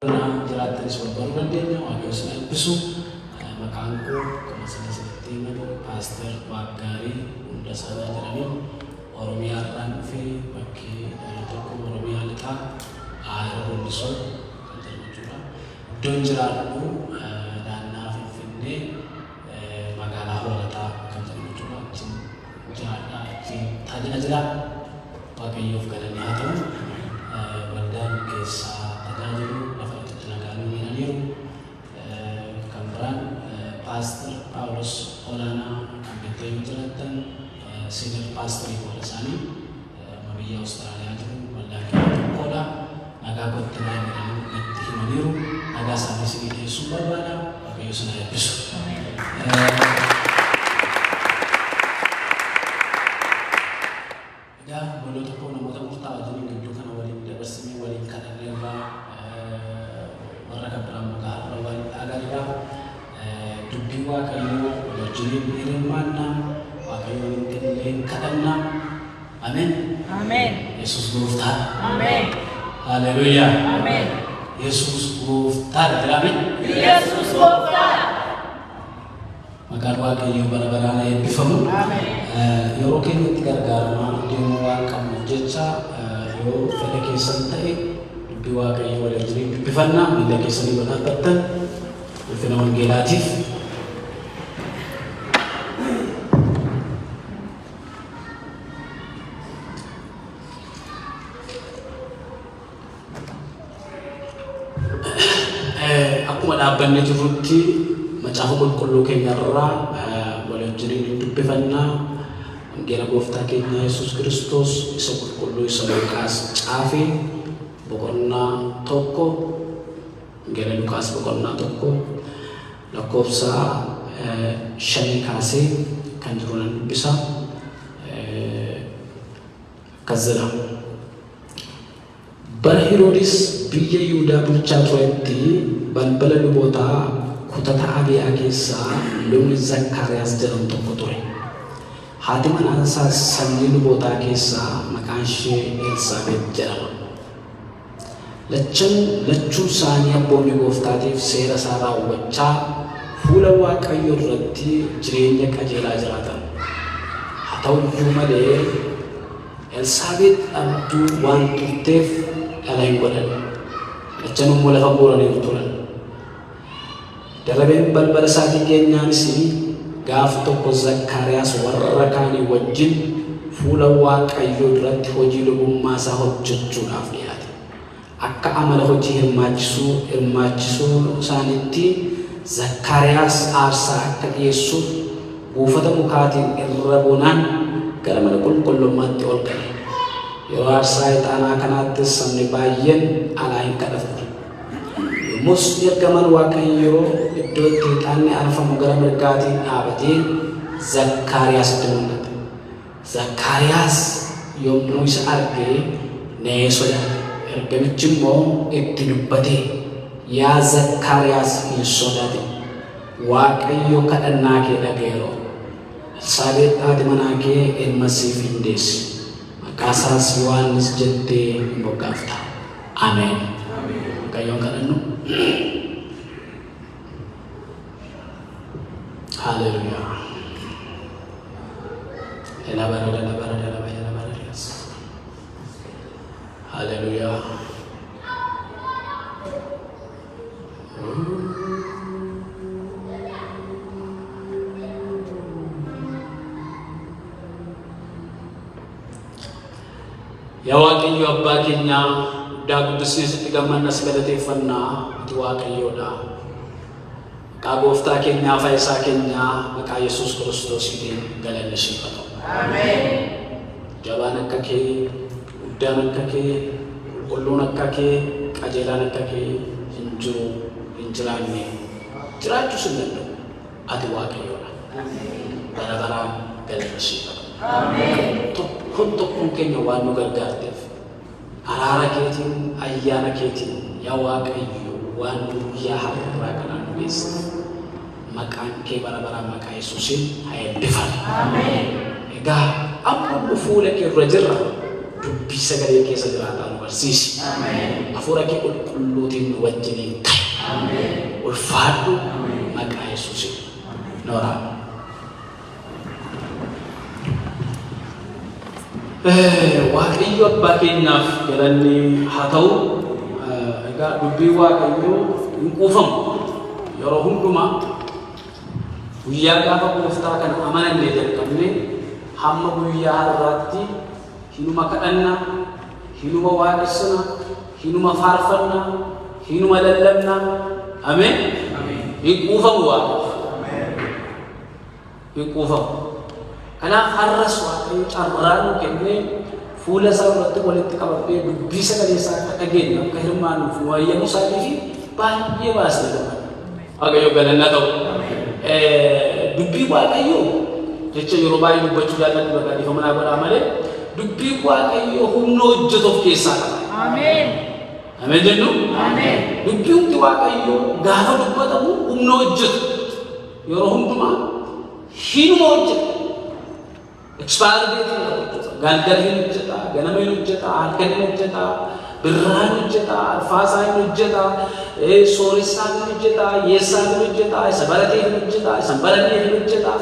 Jiraatanis wal dandeenya waaqayyoon eebbisu maqaan koo kan asirratti himamu Paaster Waaggaarii Hundasaanaa jedhanii Oromiyaa irraan dhufee bakkee tokko Oromiyaa lixaa Aara Hollisoo kan jedhamu jechuudha. Iddoon jiraadhu naannaa Finfinnee magaalaa Hoolataa kan jedhamu jechuudha. Achiin jiraadhaa achiin tajaajila waaqayyoof galanni haa ta'u waldaan keessaa tajaajilu Pastor Paulus Olana kan beekamu jiraatan senior pastor ibu Sani Mabiyya Australia jiru waldaan tokkodha nagaa kottinaa jedhamu itti himaniiru nagaa isaanii isinii dhiyeessuu barbaada waaqayyo isin haa eebbisu. Egaa waloo tokko namoota murtaa'aa wajjin gidduu kana waliin dabarsinee waliin kadhanneerraa warra kan biraan maqaa irra waliin dhaaganidha. Dubbii waaqayyoo wajjin hirmaannaa waaqayyoo waliin kadhannaa. Ameen. Ameen. Yesuus gooftaadha. Ameen. Haleluuyaa. Ameen. Yesuus gooftaadha jedhame. Yesuus gooftaadha. Maqaan waaqayyoo bara baraan eebbifamu. Ameen. Yeroo keenyatti gargaaramaa deemuu waan qabnuuf jecha yoo fedha keessan ta'e dubbii waaqayyoo waliin dubbifannaa miila keessanii wal dhaabbattan ulfina wangeelaatiif. Akkuma dhaabbanne jirrutti macaafa qulqulluu keenyarraa waliin dubbifannaa wangeela gooftaa keenya Yesuus Kiristoos isa qulqulluu isa Luqaas caafee boqonnaa tokko wangeela Luqaas boqonnaa tokko lakkoofsa 5 kaasee kan jiru nan dubbisa. Kazzala bara Heroodis biyya Yihuudaa bulchaa turetti balbala lubootaa kutata Abiyaa keessaa lubni Zakkaariyaas jedhamu tokko ture. Haati manaa isaas sanyii lubootaa keessaa maqaan ishee Elsaabeet jedhama. Lachuu isaanii abboonni gooftaatiif seera isaa raawwachaa fuula waaqayyoo irratti jireenya qajeelaa jiraatan. Haa ta'u iyyuu malee Elsaabeet abduu waan turteef dhala hin godhan. Lachanuu lafa guuranii turan. Darabeen balbala isaatii keenyaanis gaaf tokko Zakkaariyaas warra kaanii wajjin fuula waaqayyoo duratti hojii lubummaa isaa hojjechuudhaaf dhiyaate. Akka amala hojii hirmaachisuu isaaniitti Zakkaariyaas aarsaa akka dhiyeessuuf buufata mukaatiin irra buunaan gara mana qulqullummaatti ol gale. Yeroo aarsaa ixaanaa kanaattis sabni baay'een alaa hin kadhatu. Yommus ergamaan waaqayyoo iddoo itti ixaanni aarfamu gara mirgaatiin dhaabatee Zakkaariyaasitti mul'ate. Zakkaariyaas yommuu isa argee nee sodaate. Ergamichi immoo itti dubbate yaa Zakkaariyaas hin sodaatin waaqayyo kadhannaa kee dhaga'eera. Elsaabeet haati manaa kee ilma siif hin deessi. Maqaa isaas Yohaannis jettee hin moggaafta. Ameen. Waaqayyoon kadhannu. Haleluuyaa. Haleluuyaa. Yaa waaqayyo abbaa keenya guddaa guddisnee sitti gammanna si galateeffannaa ati waaqayyoodha. Maqaa gooftaa keenyaa fayyisaa keenyaa maqaa Yesuus Kiristoosiitiin galanni siif haa ta'u. Ameen. Jabaan akka kee, guddaan akka kee, qulqulluun akka kee, qajeelaan akka kee hin jiru hin jiraanne jiraachuus hin danda'u. Ati waaqayyoodha. Bara baraan galanni siif haa ta'u. Ameen. Tokkoon keenya waan nu gargaarteef araara keetiin ayyaana keetiin yaa waaqayyo waan guyyaa har'aa kanaan nu geessite maqaan kee bara baraan maqaa Yesuusiin haa eebbifamu. Ameen. Egaa amma fuula kee irra jirra dubbii sagalee keessa jiraataa barsiisi. Hafuura kee qulqulluutiin nu wajjiniin ta'e. Ulfaadhu maqaa Yesuusiin. Nooraa. Waaqayyo abbaa keenyaaf galanni haa ta'u. Egaa dubbii Waaqayyoo hin quufamu. Yeroo hundumaa guyyaa gaafa gooftaa kana amanannee jalqabne hamma guyyaa har'aatti hinuma kadhannaa, hinuma waaqessina, hinuma faarfannaa, hinuma lallabnaa. Ameen. Hin quufamu Waaqayyo. Hin quufamu. Kanaaf har'as Waaqayyo carraa nu kennee fuula isaa irratti walitti qabamee dubbii sagalee isaa akka dhageenyu akka hirmaanuuf nu ayyamu isaatiif baay'ee baasnee dabala. Waaqayyo galanna ta'u. Dubbii Waaqayyoo jecha yeroo baay'ee dubbachuu jaalladhu bakka dhiifama naa godhaa malee dubbii Waaqayyoo humna hojjetu of keessaa qaba. Ameen. Ameen jennu? Ameen. Dubbii hundi Waaqayyoo gaafa dubbatamu humna hojjetu. Yeroo hundumaa hinuma hojjetu. Expire date hojjeta. Galgala hin hojjeta, ganama hin hojjeta, halkan hin hojjeta, birraan hojjeta, arfaasaa hin hojjeta, sooressaa hin hojjeta, yeessaa hin hojjeta, isa baratee hin hojjeta, isa barannee hin hojjeta,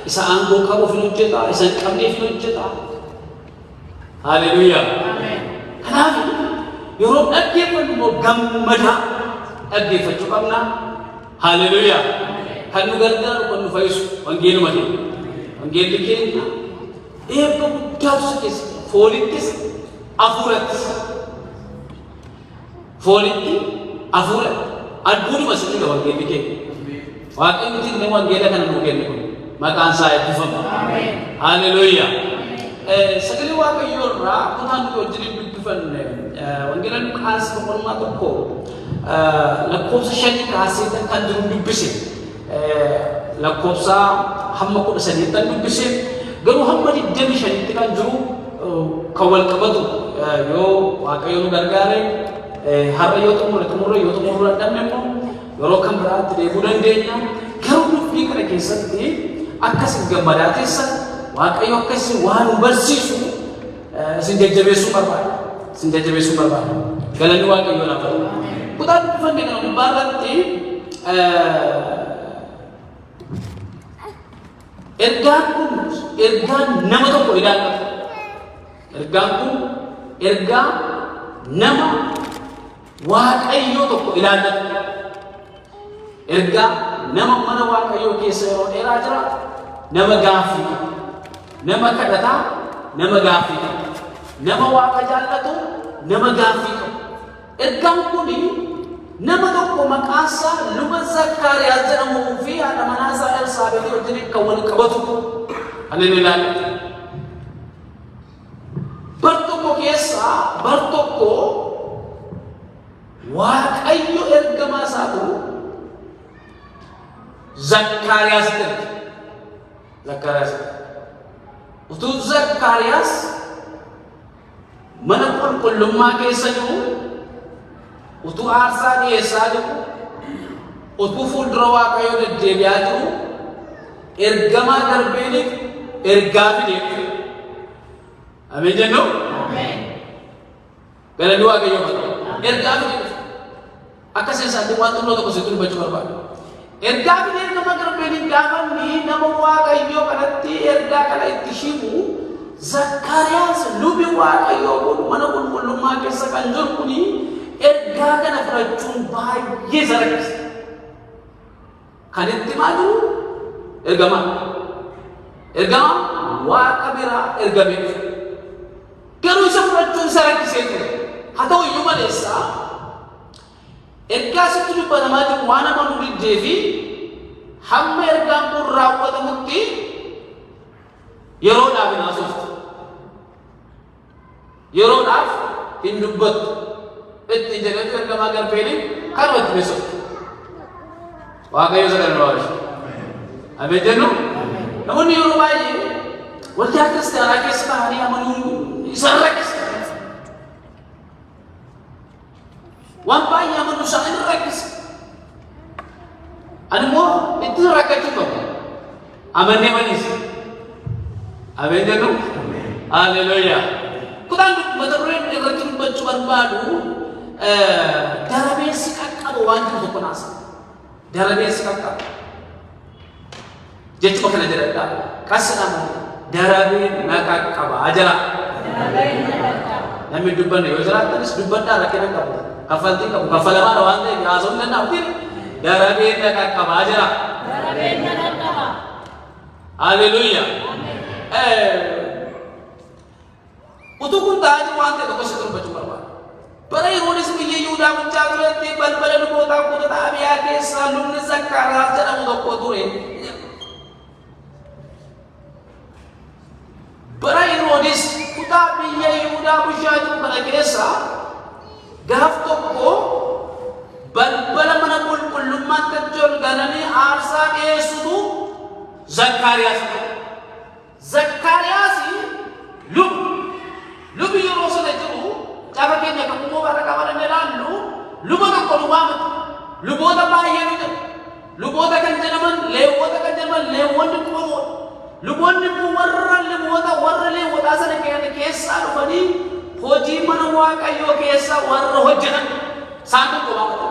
isa aangoo qabuuf hin hojjeta, isa hin qabneef hin hojjeta. Haleluuyaa. Kanaaf yeroo dhaggeeffannu immoo gammadaa dhaggeeffachuu qabna. Haleluuyaa. Kan nu gargaaru kan nu fayyisu wangeeluma keenya. Wangeelli keenya eebba guddaatu isa keessa foolittis hafuurattis. Foolitti hafuura adduunuma isitti ga wangeelli keenya. Waaqayyo inni wangeela kana nuu kenne kun maqaan isaa eebbifamu. Haleluuyaa. Sagalee Waaqayyoo irraa kutaan nuti wajjin dubbifanne wangeela Luqaas boqonnaa tokko lakkoofsa 5 kaasee kan jiru dubbise. Lakkoofsa hamma 13 dubbise. Garuu hamma 25 kan jiru kan wal qabatu yoo Waaqayyo nu gargaare har'a yoo xumurre dadhabne immoo yeroo kan biraatti deebuu dandeenya. Garuu dubbii kana keessatti akkasin gammadaa keessan Waaqayyo akkasin waan nu barsiisu isin jajjabeessuu barbaada. Isin jajjabeessuu barbaada. Galanni Waaqayyoo naaf ta'u. Kutaa dubbifanne kana gubbaarratti ergaan kun ergaan nama tokko ilaallata. Ergaan kun ergaa nama Waaqayyoo tokko ilaallata. Ergaa nama mana Waaqayyoo keessa yeroo dheeraa jira, nama gaaffii, nama kadhataa, nama gaaffii, nama Waaqa jaallatu, nama gaaffii qabu. Ergaan kun nama tokko maqaansaa luba Zakkaariyaas jedhamuu fi haadha manaasaa Elsaabeexii wajjin kan wal qabatu kan inni ilaallatu. Bar tokko keessaa bar tokko Waaqayyo ergamaa isaatu Zakkaariyaas jedhe. Zakkaariyaas utuu Zakkaariyaas mana qulqullummaa keessa jiru, utuu aarsaa dhiyeessaa jiru, utuu fuuldura Waaqayyoo deddeebi'aa jiru, ergamaa darbeeniif ergaa fideef. Ameen jennu? Galanni Waaqayyoo ergaa fideef. Akka seensaatti waan xumura tokko sitti dubbachuu barbaadu. Ergaa fideef nama darbeeniif gaafanni nama Waaqayyoo kanatti ergaa kana itti himu Zakkaariyaas lubi Waaqayyoo kun mana qulqullummaa keessa kan jiru kuni ergaa kana fudhachuun baay'ee isa rakkisa. Kan itti maal ergamaa Waaqa biraa ergameef. Garuu isa fudhachuun isa rakkisee ture. Haa ta'u iyyuu maleessa ergaa sitti dubbatamaa jiru waan amanuu diddee fi hamma ergaan kun raawwatamutti yeroodhaaf hin haasoftu. Yeroodhaaf hin dubbattu. Itti jedhatu ergamaa garbeeniin kanuma itti beeksiftu. Waaqayyo isa kana baay'ee. Ameen jennu? Namoonni yeroo baay'ee waldaa kiristaanaa keessa ta'anii amanuun isaan rakkisa. Waan baay'ee amanuu isaanii rakkisa. Ani immoo itti rakkachuu qabu. Amannee maniis. Ameen jennu? Haleluuyaa. kutaan mata-dureen irratti dubbachuu barbaadu darabeessi qaqqabu waan jiru tokko naasa. Darabeessi qaqqabu. Jechuma kana jedhadha. Qasadhamu darabeen na qaqqaba ajala. Namni dubbanne yoo jiraatanis dubbadhaa rakkina qabu. Kaffaltii qabu. Kaffalamaa waan ta'eef haasa'uu hin danda'u. Darabeen na qaqqaba ajala. Darabeen na qaqqaba. Hallelujah. Utuu kun ta'anii waan ta'e tokko si dubbachuu barbaada. Bara Heroodis biyya Yihuudaa bulchaa turetti balbala lubootaa kutaa Abiyaa keessaa lubni Zakkaariyaas jedhamu tokko ture. Bara Heroodis kutaa biyya Yihuudaa bulchaa jiru kana keessaa gaaf tokko balbala mana qulqullummaatti ol galanii aarsaa dhiyeessutu Zakkaariyaas ture. Zakkaariyaas lubi yeroo sana jiru caafa keenya kan immoo bara qaban ilaallu luba tokko lubaamatu luboota baay'ee jiru luboota kan jedhaman leewwota kan jedhaman leewwonni qubamoo luboonni warra leewwotaa sana keessaa dhufanii hojii mana Waaqayyoo keessaa warra hojjetan isaan tokko lubaamatu.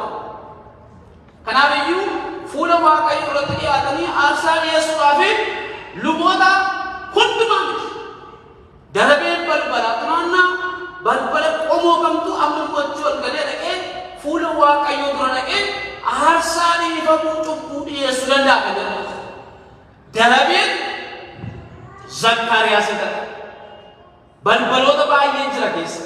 Kanaaf iyyuu fuula Waaqayyoo irratti dhiyaatanii aarsaa dhiyeessuudhaaf luboota hundumaan darabeen balbala tunaannaa balbala qomoo kamtu amma gochuu ol galee dhaqee fuula Waaqayyoo dura dhaqee aarsaa dhiifamuu cubbuu dhiyeessuu danda'a kan jedhamu. Darabeen Zakkaariyaas jedhama. Balbaloota baay'een jira keessa.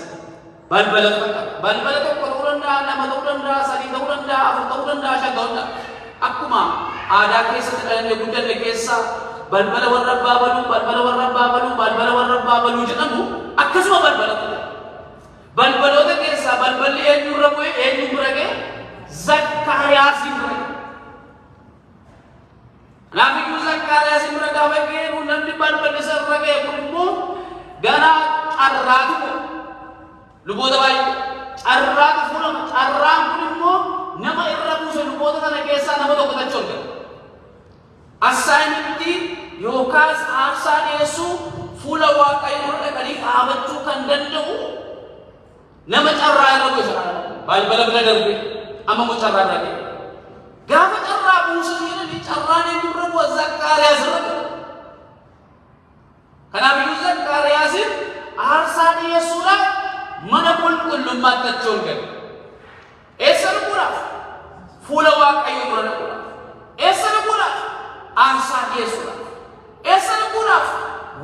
Balbala tokko ta'uu danda'a, lama ta'uu danda'a, sadii ta'uu danda'a, afur ta'uu danda'a, shan ta'uu danda'a. Akkuma aadaa keessatti dhalannee guddanne keessa balbala warra baabaluu jedhamu akkasuma balbaloota keessaa balballi eenyurra bu'e eenyu bira ga'e Zakkaariyaasiin bira ga'e. Kanaafuu Zakkaariyaasiin bira gaafa ga'e namni balballi isa irra ga'e kun immoo gara carraatu luboota baay'ee carraatu fuudhama. Carraan kun immoo nama irra buuse luboota sana keessaa nama tokko tachuu argata. Assaayimentii yookaas aarsaa dhiyeessuu fuula Waaqayyoo dhaqanii dhaabachuu kan danda'u nama carraa irra bu'e sana balbala bira darbe amma immoo carraa irra ga'e. Gaafa carraa buusuun jedhanii carraan eenyurra bu'a Zakkaariyaas irra bu'a. Kanaaf iyyuu Zakkaariyaasiin aarsaa dhiyeessuudhaaf mana qulqullummaatti achi ol gale. Eessa dhufuudhaaf? Fuula Waaqayyoo dura dhaquudhaaf. Eessa dhufuudhaaf? Aarsaa dhiyeessuudhaaf. Eessa dhufuudhaaf?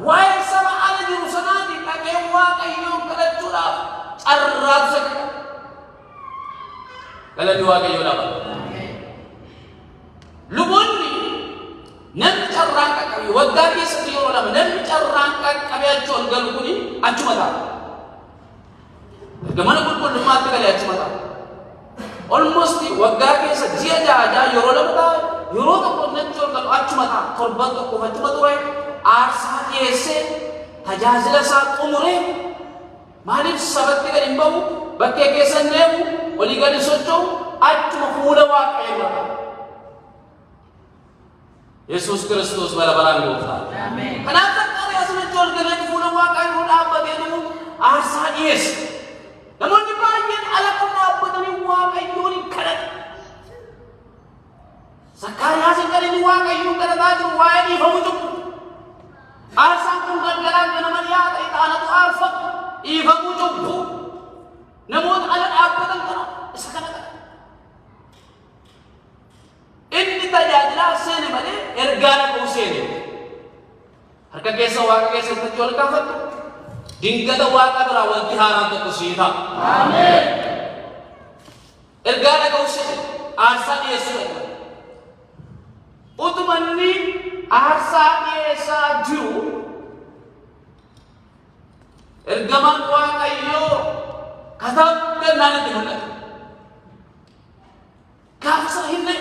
Waa'ee saba ala jiru sanaatiin dhaqee Waaqayyoon kadhachuudhaaf carraatu isa qaba. Galanni Waaqayyoo lafa. Luboonni namni carraan qaqqabe waggaa keessatti yeroo lama namni carraan qaqqabe achi ol galu kuni achuma ta'a. Erga mana qulqullummaatti galee achuma ta'a. Almost waggaa keessa ji'a ja'a yeroo lama ta'a. Yeroo tokko achi ol galu achuma ta'a. Torban tokko achuma ture aarsaa dhiyeessee tajaajila isaa xumuree maaliif sabatti gadi hin bahu bakkee keessa hin deemu olii gadi socho'u achuma fuula Waaqayyoo dura. Yesus Kristus bara-baraan gooftaa. Kanaaf Zakkaariyaas achi ol galee fuula Waaqayyoo dhaabbatee jiru aarsaa dhiyeesse. Namoonni baay'een ala kan dhaabbatanii Waaqayyoon kadhatu. Zakkaariyaas kan inni Waaqayyoon kadhataa jiru waa'ee dhiifamuu cubbuu. Aarsaan kun galgalaan ganama dhiyaata ixaanatu aarfatu dhiifamuu cubbuu. Namoota ala dhaabbatan kana isa kana kadhatu. Inni tajaajilaaf seene malee ergaa dhaquu seene. Harka keessa Waaqa keessatti ol kaafatu. Dingata Waaqa biraa wanti haaraan tokko sii ta'a. Ameen. Ergaa dhaquu seene aarsaa dhiyeessuu dhaqu. Utumanni aarsaa dhiyeessaa jiru ergamaan Waaqayyoo katabda naannatti mul'ata. Gaafa sana hin ta'e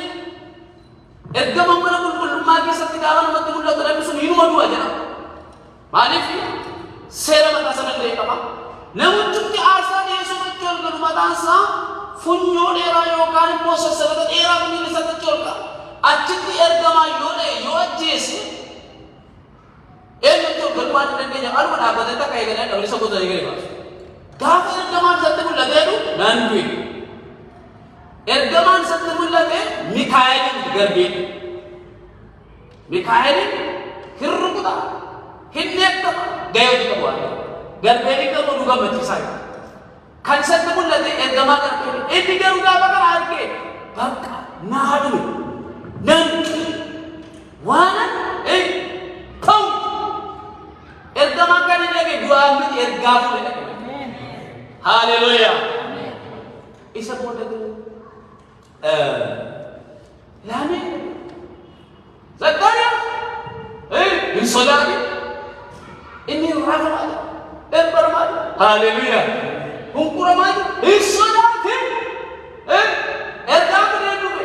ergamaan mana qulqullummaa keessatti gaafa namatti mul'atu namni sun hinuma du'a jedhama. Maaliif seera mataa sana illee qaba. Namichi aarsaa dhiyeessuu irratti ol galu mataan isaa funyoo dheeraa yookaan immoo sassabata dheeraa miilli isaatti ol qaba. Achitti ergamaa yoo ta'e yoo ajjeese eenyutti ol galu waan hin dandeenye aluma dhaabbatee takka eegalee dhabli isa gosa eegalee baasu. gaafa ergamaan satti mul'ateedhu nan du'e. Ergamaan satti mul'ate Mikaa'elin garbeen. Mikaa'elin hin rukuta, hin neekkama, gahee qabu waan garbeen qabu nu gammachiisaa. Kan satti mul'ate ergamaa garbeen. Inni garuu gaafa kana argee bakka naa dhume nan waan ta'u ergamaa kan hin dhage du'aa miti ergaa fuudhe. Hallelujah. Isa booda laame Zakariya hin sodaate inni rafamaadha erbaramaadha. Hallelujah. Hunkuramaadha hin sodaate ergaa fudhee dhufe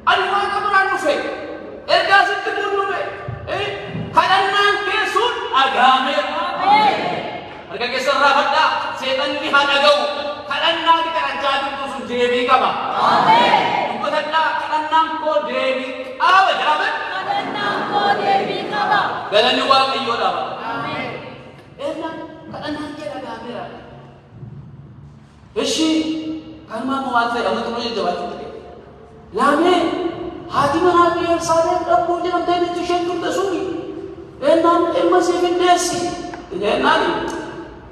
ani waan qabaraan dhufe ergaa sitti kun dhufe kadhannaan keessuun agaameera. Harka keessan raafadhaa seexanni haa dhaga'u. Kadhannaa ni kadhachaa jirtu sun deebii qaba. Dubbatadhaa kadhannaan koo deebii qaba jedhame. Kadhannaan koo deebii qaba. Galanni Waaqayyoodhaaf. Kadhannaan kee dhaga'ameera. Ishii kanumaan waan ta'e amma xumura jajjabaachuu ta'e. Laamee haati manaa fi Elsaaleen dhabbuu jedhamtee itti isheen turte suni ennaan ilma siif hin deessi. Ennaan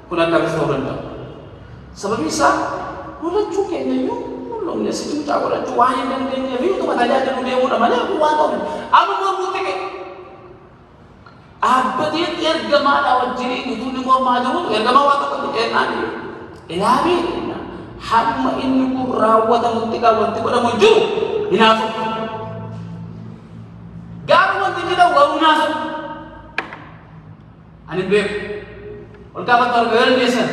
kun akkamis ta'uu danda'a. Sababii isaa lolachuu keenya iyyuu lolloomne sitti mucaa godhachuu waan hin dandeenyeef iyyuu tuma tajaajilu deemuudha malee kun waan ta'u amma mormuutti ka'e. Dhaabbateen ergamaadhaa wajjin utuu inni mormaa jiru ergamaa waan tokko ennaan ilaamee hamma inni kun raawwatamutti wanti godhamu jiru hinaafu. Gaafa wanti jedhamu garuu hinaafu. Ani beeku ol kaafatu arga dandeessan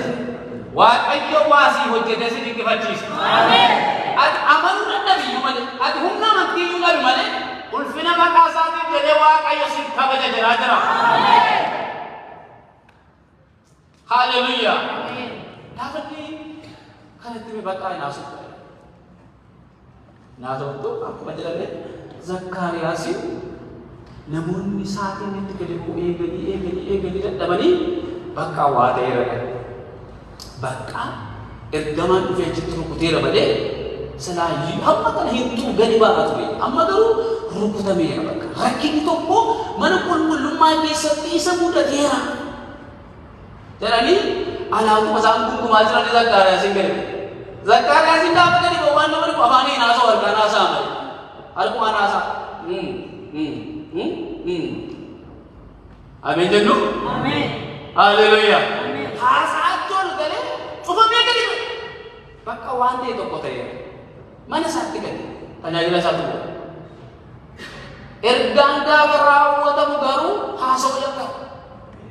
Waaqayyo waasii hojjetee si dinqifachiisa. Ati amanuu dadhabiyyuu malee ati humna amantiiyyuu dhabi malee ulfina maqaa isaatiif jedhee Waaqayyo si kabaja jedhaa jira. Hallelujah. Gaafanni kanatti mi bakka naasoftu. Naasoftu akkuma jedhame Zakkaariyaasi namoonni isaatiin itti gadi bu'uu eegalii dadhabanii bakka waa ta'eera. Bakka ergamaan dhufee jiru rukuteera malee silaayyuu hamma kana hintuu gadi ba'aa ture. Amma garuu rukutameera bakka. Rakkinni tokko mana qulqullummaa keessatti isa mudateera. Jedhanii alaabuma isaan gungumaa jiran Zakkaariyaasin gadi. Zakkaariyaasin gaafa gadi ba'u waan namni afaanii hinaasa harkaan haasaa malee. Harkumaan haasaa. Ameen jennu? Ameen. Hallelujah. Haasaa tolu galee cufamee gadi ba'e. Bakka waan ta'e tokko ta'eera. Mana isaatti gadi. Tajaajila isaatti godha. Ergaan gaafa raawwatamu garuu haasa'u jalqaba.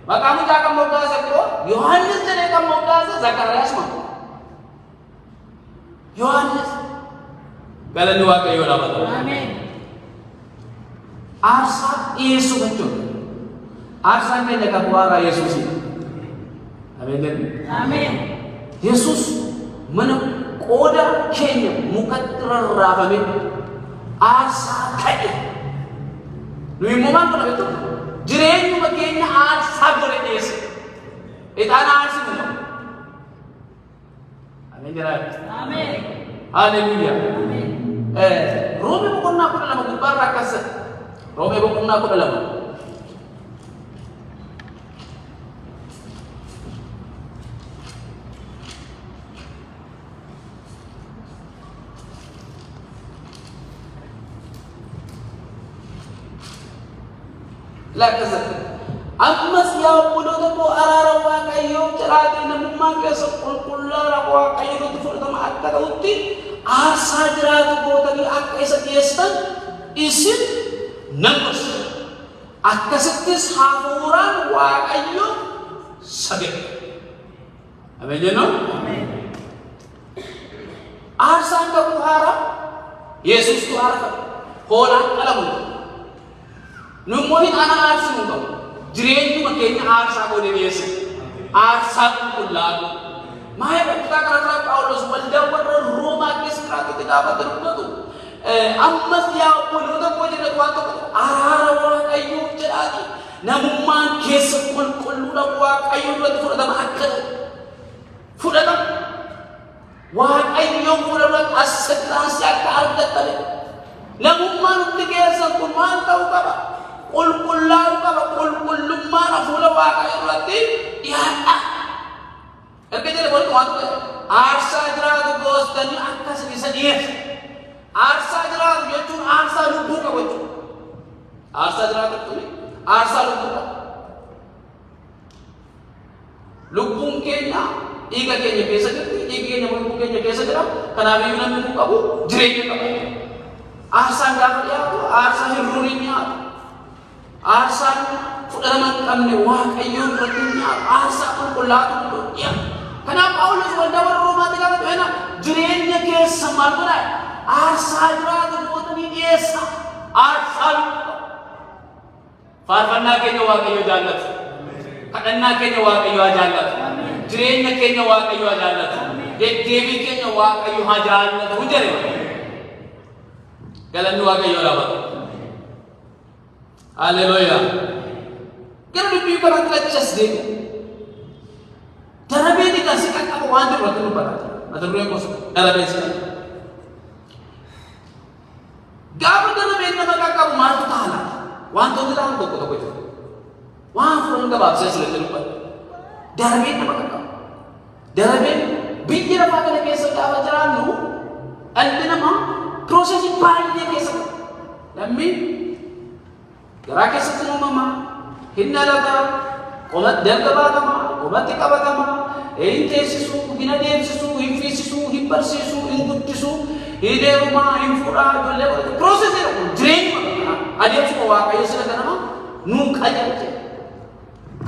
Maqaa mucaa kan moggaasa biroo Yohaannis jedhee kan moggaasa Zakkaariyaas maqaa. Yohaannis galanni Waaqayyoodhaaf haa ta'u. Ameen. Aarsaa dhiyeessuu jechuudha. Aarsaan keenya kan bu'aaraa Yesuusidha. Ameen jennu. Ameen. Yesuus mana qooda keenya mukatti rarraafame aarsaa ta'e. Nu immoo maal godha beektu? Jireenyuma keenya aarsaa godhe dhiyeesse. Ixaana aarsinu. Ameen jiraatu. Ameen. Hallelujah. Ameen. Roomee boqonnaa 12 gubbaarraa akkas jedha. Roomee boqonnaa 12. Lakasa ammas yaa obboloota koo araara Waaqayyoo jiraatee namummaan keessa qulqullaa'aa Waaqayyootti fudhatama akka ta'utti aarsaa jiraatu gootanii akka isa dhiyeessitan isin nan gorsa. Akkasittis hafuuraan Waaqayyoo sagada. Ameen jennu? Aarsaan kakuu haaraa Yesuustu aarfate hoolaan qalamu. Nummohin ana aarsimu qabu. Jireenyuma keenya aarsaa godhee dhiyeesse. Aarsaa qulqullaa'u. Maayee bakka kanarraa Phaawulos waldaa warra Roomaa keessa jiraatutti gaafa dubbatu. Ammas yaa obboloota koo jedhatu waan tokko araara Waaqayyoof jedhaati. Namummaan keessa qulqulluudha Waaqayyoo duratti fudhatama akka ta'u. fudhatan waaqayyoon fudhatan acceptance akka argattan namummaan nutti keessan kun maal ta'uu qaba qulqullaa'uu qaba qulqullummaan hafuura waaqayyoo irratti dhiyaadha erga jedhe booltu waan ta'e aarsaa jiraatu goostanii akkas isa dhiyeessa aarsaa jiraatu jechuun aarsaa lubbuu qabu jechuudha aarsaa jiraatu tuni aarsaa lubbuu qabu lubbuun keenya dhiiga keenya keessa jirti dhiiga keenya lubbuu keenya keessa jira kanaafiyyuu namni kun qabu jireenya qabu aarsaan gaafa dhiyaatu aarsaa hirruun hin nyaatu aarsaan fudhatama hin qabne waaqayyoon irratti hin nyaatu aarsaa qulqullaa'atu dhiyaatu kanaaf Phaawulos waldaa warra Roomaatti gaafa ta'e jireenya keessa maal godhaa aarsaa jiraatu gootanii dhiyeessa aarsaa lubbuu faarfannaa keenya waaqayyo jaallatu kadhannaa keenya waaqayyo haa jaallatu jireenya keenya waaqayyo haa jaallatu deddeebii keenya waaqayyo haa jaallatu jedhe galanni waaqayyo dhaabatu haleluuyaa gara dubbii kanatti achas deemu darabeen kan si qaqqabu waan jiru irratti nu barata mata dureen gosa darabeen si gaafa darabeen nama qaqqabu maaltu taala wantoonni ta'an tokko tokko jiru waan furan gabaabsee asirratti dubbata darabeen nama qaqqabu darabeen biyya lafaa kana keessa gaafa jiraannu dhalli namaa piroosesii baay'ee keessa lammii garaa keessatti uumamaa hin dhalataa qomatti dalgabaatamaa qomatti qabatamaa hin teessisuu hin adeemsisuu hin fiisisuu hin barsiisuu hin guddisuu hin heerumaa hin fuudhaa ijoollee godhatu piroosesii jireenya adeemsuma waaqayyo sila kanama nuun qajeelche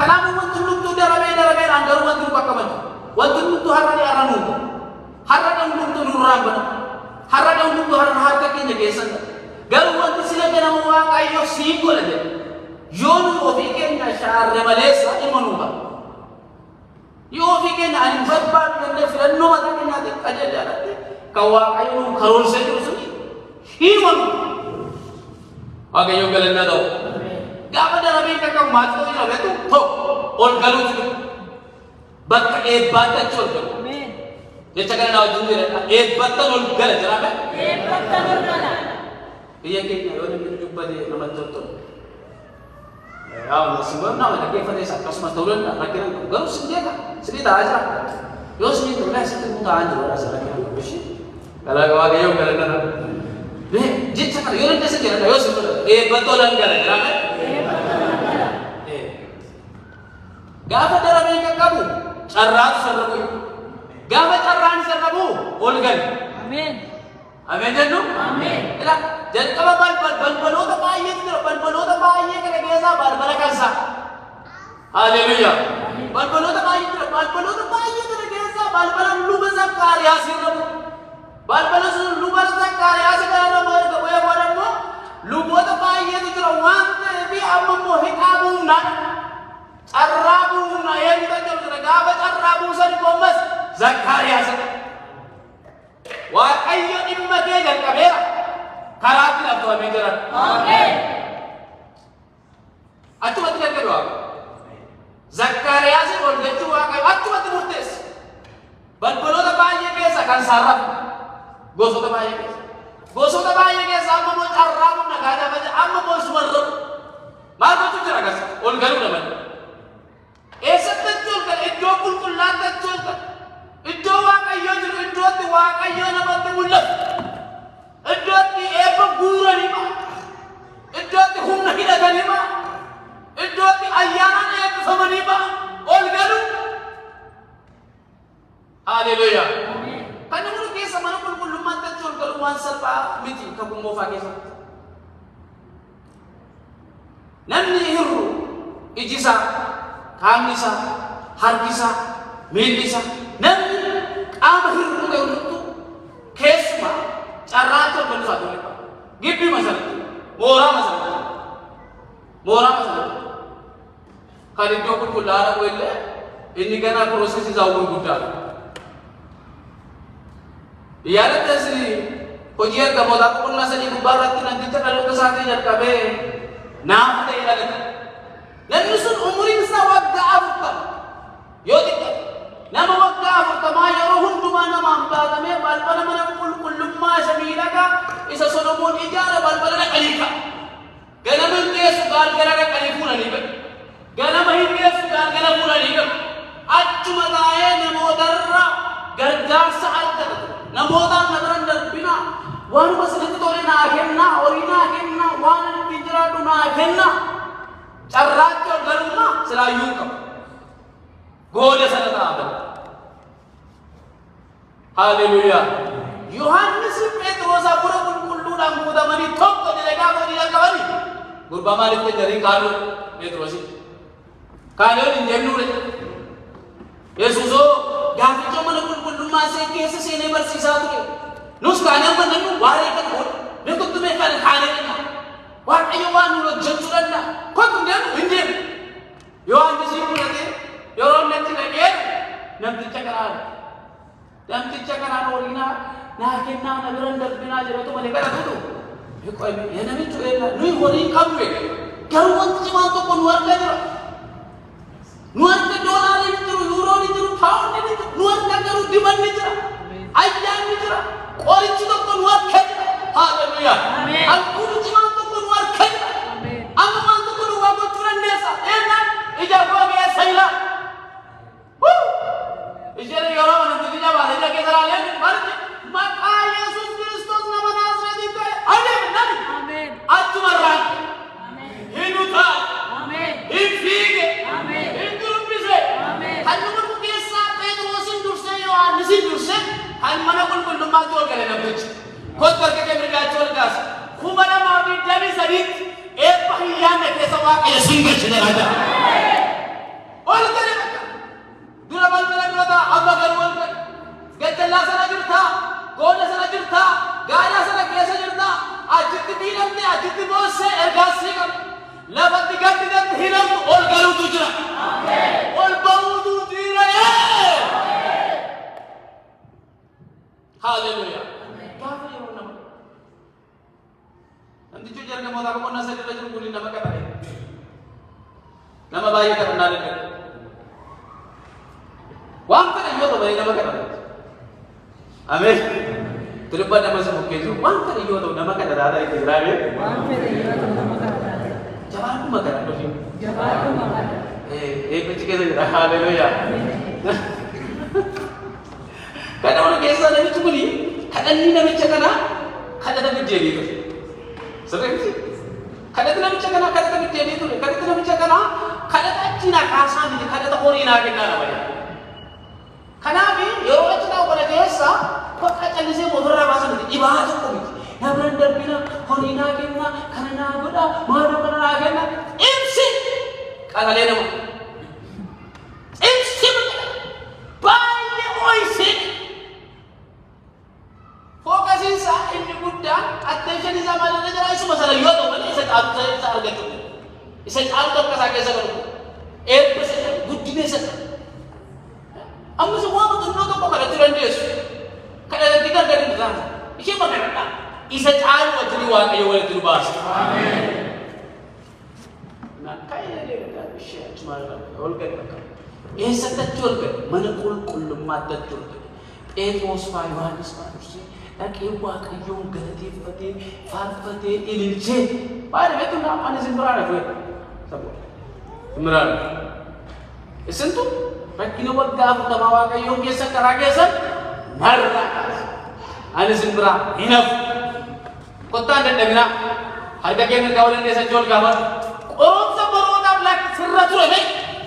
kanaafuu wanti hundumtuu darabeedhaan garuu wanti nu bakka malu wanti hundumtuu har'a nuuta har'a hundumtuu nurraan bana har'a hundumtuu harka keenya keessan garuu wanti sila kanama waaqayyo sii godha jedhe yoo nu ofii keenya shaarre maleessa ilma nuu qaba yoo ofii keenya ani barbaadu jennee filannoo mataa keenyaatti qajeellee alatte kan waaqayyo nu karoorsee jiru suni hiima nu waaqayyo galannaa ta'u gaafa darabeen qaqqabu maal ta'uu jira beektu tokko ol galuutu jiru bakka eebbaatti achi ol galu jecha kana naa wajjin jedhadha eebbattan ol gala jiraame eebbattan ol gala biyya keenya yoo namni dubbate namatti toltolu yaa nasibar nama dhaggeeffates akkasumas ta'uu danda'a rakkina qabu garuu sin jeeqa sinii ta'aa jira yoo sinii turlee asitti immoo ta'aa jiru asa rakkina qabu ishee galaa waaqayyo galannaa jecha kana yoo dandeessa jedhadha yoo sin godhata eebbatoo lan gala jiraame gaafa darabeen qaqqabu carraatu sarrabu gaafa carraan sarrabu ol gali ameen ameen jennu ameen ila jalqaba balbaloota baay'eetu jira balbaloota baay'ee kana keessaa balbala kansaa haleluuyaa balbaloota baay'ee jira balbaloota baay'ee kana keessaa balbala luba Zakkaariyaas irrabu balbala luba Zakkaariyaas kana nama erga bu'ee booda immoo luboota baay'eetu jira waan ta'eef amma immoo hiqaa buunaa carraa buunaa eenyutu jiru jira gaafa carraa buusan immoo ammas Zakkaariyaas waaqayyo dhimma kee jalqabeera karaatti dhabdamee jiran ameen achumatti jalqabe waaqa Zakkaariyaas ol jechuu waaqayyo achumatti murteesse balbaloota baay'ee keessa kan saarrafu gosoota baay'ee keessa amma immoo carraa buunaa gaadhaa amma immoo isumarra maal gochuu jira gas ol galuu dhaban eessatti achi ol gala iddoo qulqullaatti achi ol gala iddoo waaqayyoo jiru iddootti waaqayyoo namatti mul'atu iddootti eebba guuranii iddootti humna hidhatanii iddootti ayyaanaan eebbifamanii ol galu haleluuyaa kan namni keessa mana qulqullummaatti achi ol galu waan salphaa miti kakuu moofaa keessatti namni hirru iji isaa qaamni isaa harki isaa miilli isaa namni qaama hir'uu ta'e hundumtuu keessumaa carraatti ol galu isaa tole gibbii masalatti mooraa masalatti kan iddoo qulqullaa'aa dhaqu illee inni ganaa piroosesii isaa gurguddaadha yaadattes hojii ergamootaa qulqullina sadii gubbaa irratti namticha dhaloota isaatii jalqabee naaf ta'e dhalate namni sun umuriin isaa waggaa 40 yoo xiqqate nama waggaa 40 yeroo hundumaa nama hambaatame balbala mana qulqullummaa isa miidhagaa isa Solomoon ijaare balbala dhaqanii ka'a. Ganama hin geessu galgala dhaqanii fuudhanii galu. Ganama hin geessu galgala fuudhanii galu. Achuma taa'ee namootarra gargaarsa argata. Namootaan na biran darbina. Waanuma isinitti tole naa kenna, horii naa kenna, waan itti jiraadhu naa kenna. Carraatti ol galummaa silaayyuu qabu. Gooda sana taa'an. Haleluuyaa. Yohaannis Phexros hafuura qulqulluudhaan guutamanii tokko jedhee gaafa hojii jalqabanii. Gurbaa maaliif jedhanii kaanuu Phexrosi? Kaanuu hin jennuu Yesuusoo gaaficha mana qulqullummaa keessa seenee barsiisaa ture. Nus kaanee amma nannu waaree kan godhu. Beekumtu meeqaan kaanee jenna. Waaqayyo waan nu hojjechuu danda'a. Kottu hin deemu. Yohaannis fudhatee yeroo natti dhaqee namticha kanaan waliinaa naa kennaa na biran darbinaa jedhatu malee kadhatutu. Namichu nuyi horii qabnu garuu wanti cimaan tokko nu argaa jira. Nu harka doolaarri ni jiru, yuuroon ni jiru, paawundi ni jiru, nu harka garuu dibanni ni jira, ayyaan ni jira, qorichi tokko nu harka jira. Haleluuyaa. Albuudu cimaan tokko nu harka jira. Amma waan tokko nu waa gochuu dandeessa. Eenyaan ija koo keessa ilaa. Isheen yeroo wanti jabaate ija keessa ilaalee marti maqaa Yesuus Kiristoos nama Naazreetii ta'e adeemu nani. Achuma irraan hin utaale, hin fiige, hin dubbise. Kan nama keessaa Phexrosin dursee Yohaannisin dursee kan mana qulqullummaatti ol gale namtichi. Kottu harka kee mirgaatti ol kaasa. 2023 eebba hin yaadne keessa Waaqayyo sin galchine raajaa. Ol gale bakka. Dura balbala dura ta'a amma garuu ol gale. Gajjallaa sana jirtaa, gooda sana jirtaa, gaadaa sana keessa jirtaa. Achitti miidhamne, achitti boossee ergaasii qabu. Lafatti gaddidatti hidhamtu ol galuutu jira. Ol bahuutu jira. Haleluuyaa. Gaafa yeroo nama. Namtichi jargamoota akka qonna sadii irra jiru kun nama kadhate. Nama baay'ee kadhannaa danda'u. Waan kana yoo ta'u nama kadhate. Ameen. Tulubban nama isa bukkee jiru waan kana yoo ta'u nama kadhataa ta'e itti jiraame. Waan kana yoo ta'u nama kadhataa. Jabaadhuma kadhatu fi. Jabaadhuma kadhatu. Eebbichi keessa jira. Haleluuyaa. Kadhawwan keessaa namichi kuni kadhanni namicha kana kadhata biddeebii ture. Sirriitti kadhata namicha kana kadhata biddeebii ture. Kadhata namicha kana kadhata achi naa kaasaa miti kadhata horii naa kennaa nama jedha. Kanaaf yeroo achi naa godha keessa bakka callisee ofirraa baasan miti dhibaa tokko miti. Na biran darbina horii naa kenna kana naa godha maaloo kana naa kenna ibsi qalalee nama. Ibsi baay'ee ooyisee. Fookasiinsa inni guddaan attention isaa maalirra jira isuma sana yoo ta'u malee isa caaltu isa argatu. Isa caaltu akka isaa keessa galu. Eebbisa guddina isa qabu. Ammas waan xinnoo tokko kadhachuu dandeessu. Kadhatatti gargar hin taane. Ishee bakka isa caalu wajjin Waaqayyo walitti nu baasa. Ameen. Nakkaayyee ishee achuma ol gadi bakka. Eessatti achi ol gadi mana qulqullummaatti achi ol gadi. Phexros faa Yohaannis faa dursee dhaqee Waaqayyoon galateeffatee faarfatee ililchee baay'ee beektu naa ani simbiraan hafe saboota simbiraan isintu rakkina waggaa 40 Waaqayyoon keessa karaa keessan narra ani simbiraan hin hafu kottaan dadhabinaa harka kee mirgaa waliin deessan jool gaafatu qoromsa barootaaf lakki sirra ture ta'e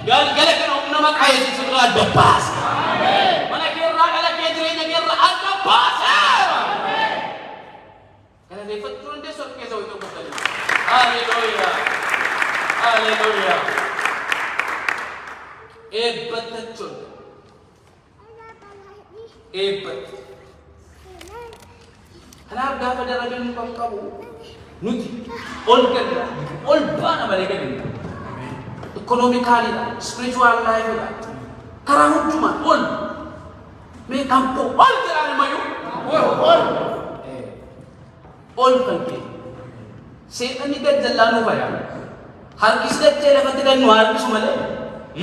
galgala kana humna maqaa Yesuus irraa adda baasa. Mana keerraa dhala kee jireenya keerraa adda baasa. Kana deeffachuu dandeessu akka keessa wayitoo gottanii. Haleluuyaa. Haleluuyaa. Eebbattachuun. Eebbatti. Kanaaf gaafa daragaan nu qaqqabu nuti ol galla ol baana malee gadi. Economically, spiritual life, karaa hundumaa ol mee kampo ol jedhani mayu ol kan ta'e seexanni gajjallaanuu fayyada harkisi dachee lafatti gannu harkisu malee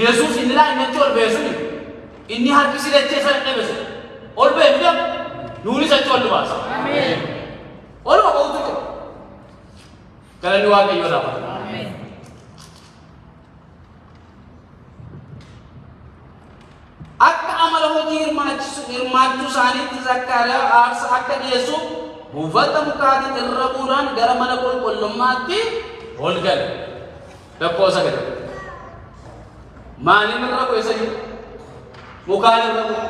Yesuus inni laa inni ol beesuni inni harkisi dachee sana dhabese ol ba'e midam nuunis achi ol baasa oluma ba'utu jira galanni waaqayyoo raafata akka amala hojii hirmaachuu isaaniitti Zakkaariyaa aarsa akka dhiyeessu buufata mukaatiin irra bu'uudhaan gara mana qulqullummaatti ol gale lakkoofsa gale maaliin irra bu'e isa jiru mukaan irra bu'e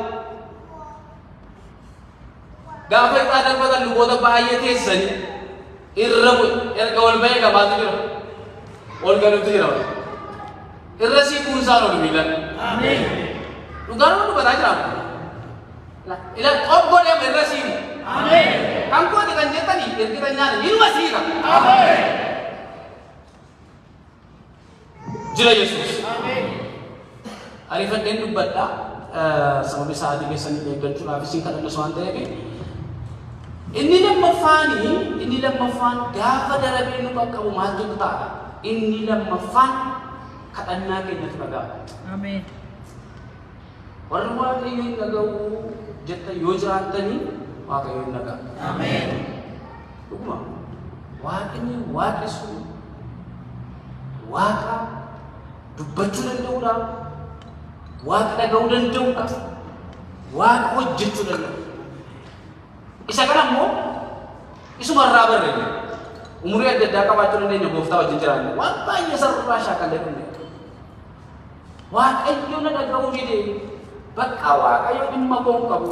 gaafa ixaa darbatan luboota baay'ee teessisanii irra bu'e erga ol ba'ee gabaatu jira ol galuutu jira irra siikuun isaan ol miilan dhugaan hundi bataa jira ila obbo deema irra siimu kan kooti kan jettanii ergitan nyaata inuma siika jira Yesuus ariifadheen dubbadha sababi sa'aatii keessanii eeggachuudhaaf isin kadhannas waan ta'eef inni lammaffaan gaafa darabee nu qaqqabu maaltu ta'a inni lammaffaan kadhannaa keenyatu dhaga'a ameen warri waaqayyo hin dhaga'u jettan yoo jiraatanii waaqayyo hin dhaga'a ameen dhuguma waaqni waaqessu waaqa dubbachuu danda'uudha waaqa dhaga'uu danda'uudha waaqa hojjechuu danda'u isa kana immoo isuma irraa barreenne umurii adda addaa qabaachuu dandeenya gooftaa wajjin jiraanne waan baay'ee sararraa shaakallee dandeenya waaqayyo na dhaga'uu dide bakka waaqayyo dhimma koon qabu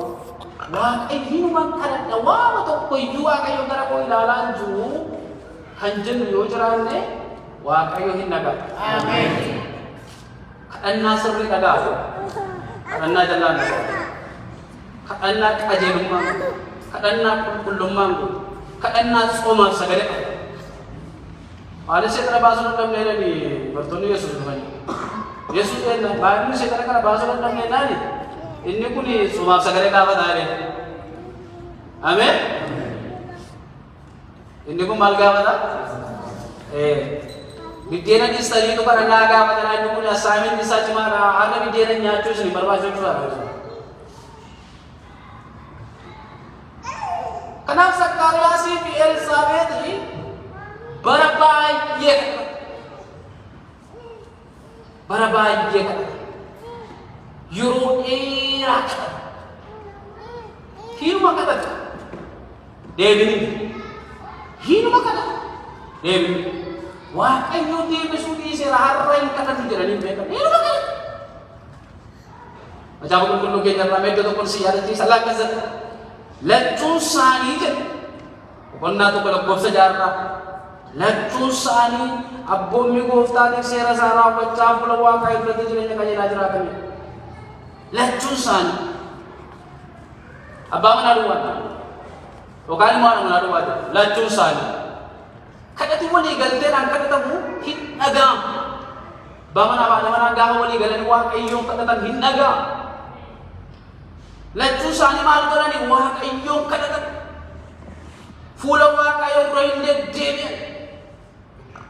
waaqayyoon kadhadha waama tokkoyyuu waaqayyo gara koo ilaalaa hin jiru kan jennu yoo jiraanne waaqayyo hin dhaga'a ameen kadhannaa sirrii dhaga'a kadhannaa jallaan dhaga'a kadhannaa qajeelummaa kadhannaa qulqullummaa kadhannaa tsoomaaf sagalee Malaysia telah bahasa dalam ni bertemu Yesus namanya. Yesus ena baru saya katakan bahasa dalam ni nani. Ini kuni sumap segala kawan ada. Amin. Ini pun malga apa? Bidiana di stadium itu kan naga apa? Ini kuni assignment di sahaja mana? Ada bidiana nyatu sini berbahasa juga. Kenapa Zakkaria si Elizabeth ni? Barabaay'ee yeroo dheeraa hiinuma kadhata hiinuma kadhata waaqayyo deebisuu dhiiseera har'a hin kadhatu jedhanii beekan hiinuma kadhata macaafa qulqulluu keenya irraa iddoo tokkoon si yaadachiisa lakkasatti lachuun isaanii jedhu boqonnaa tokko lakkoofsa jaarraa lachuun isaanii abboommii gooftaatiif seera isaa raawwachaa fuula waaqaa irratti jireenya qajeelaa jiraatanii lachuun isaanii abbaa manaa duwwaa yookaan immoo haadha manaa duwwaa jedhu lachuun isaanii kadhati walii galteedhaan kadhatamu hin dhaga'amu abbaa manaa haadha manaa gaafa walii galanii waaqayyoon kadhatan hin dhaga'amu lachuun isaanii maal godhanii waaqayyoon kadhatan fuula waaqayyoo dura hin deddeebi'an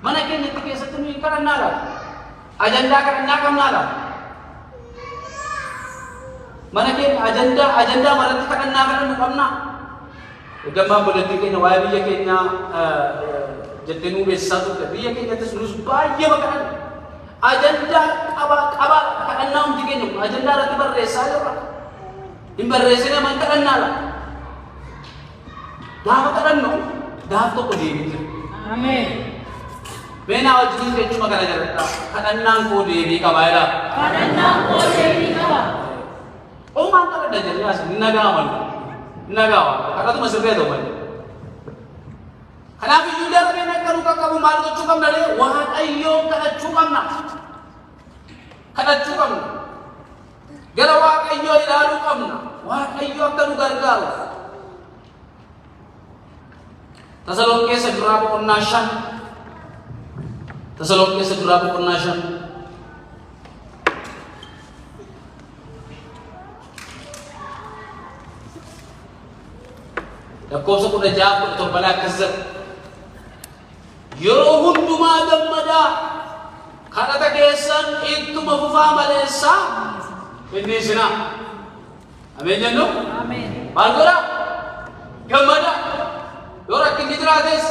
mana keenyatti keessatti nuyi kadhannaa laata ajandaa kadhannaa qabnaa laata mana keenya ajandaa maratti kadhannaa kadhannu qabnaa eeggammaan boleettii keenya waa'ee biyya keenyaa jettee nuu beeksisaa turte biyya keenyattis nus baay'ee bakadhan ajandaa qaba kadhannaa hundi keenya ajandaa irratti barreessaa jirra hin barreessine man kadhannaa laata gaafa kadhannu gaaf tokko deebii jira ameen Bena wajjin jechuudha kana jalatti kadhannaan koo deebii qaba jedha. Kadhannaan koo deebii qaba. Uumaan kadhadha jennee as nagaama kadhatuma sirree ta'u malee. Kanaaf iyyuu darbeen akka nu qaqqabu maal gochuu qabna lee waaqayyoon kadhachuu qabna. Gara waaqayyoo ilaaluu qabna. Waaqayyoo akka nu gargaaru. Tasalonqee duraa boqonnaa 5 Tasalonqee duraa boqonnaa 5 lakkoofsa 16 akkas jedha yeroo hundumaa gammadaa kadhata keessan ittuma fufaa maleessaa Inni sina. Amin jennu. Amin. Balgora. Gammada. Yoo rakkinni jiraates,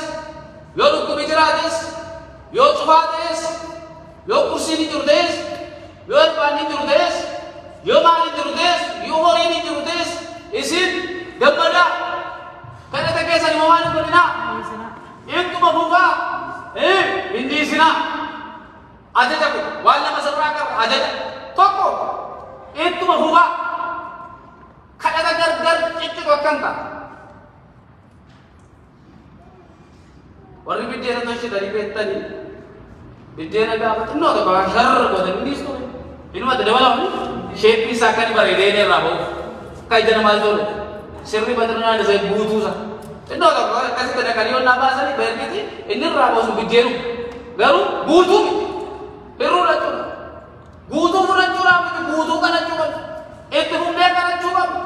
yoo dhukkubni jiraates, yoo cufaates, yoo kursiin hin jirtes, yoo irbaanni hin jirtes, yoo maal hin jirtes, yoo horiin hin jirtes, isin gammada. Kadhata keessan immoo maal hin godhinaa? Ittuma fufaa. Inni sina. Ajaja kun waan lama sirraa qaba. Ajaja tokko ittuma fufaa. Kadhata gargar ciccitu akkan ta'a. Warri biddeena tolchitanii beektanii biddeena gaafa xinnoo tokko sharra godhanii ni istu. Inuma dabalamu sheeppii isaa akkani bareedee irraa ba'uuf akka ija namaa tolu sirri badrinaan isa guutuusa. Xinnoo tokko akkasitti dhaqanii yoo naa baasanii beekiti inni irraa baasu biddeenu garuu guutuu miti. Hiruu jechuudha. Guutuu fudhachuudhaaf miti guutuu kadhachuu qabu. Itti hundee kadhachuu qabu.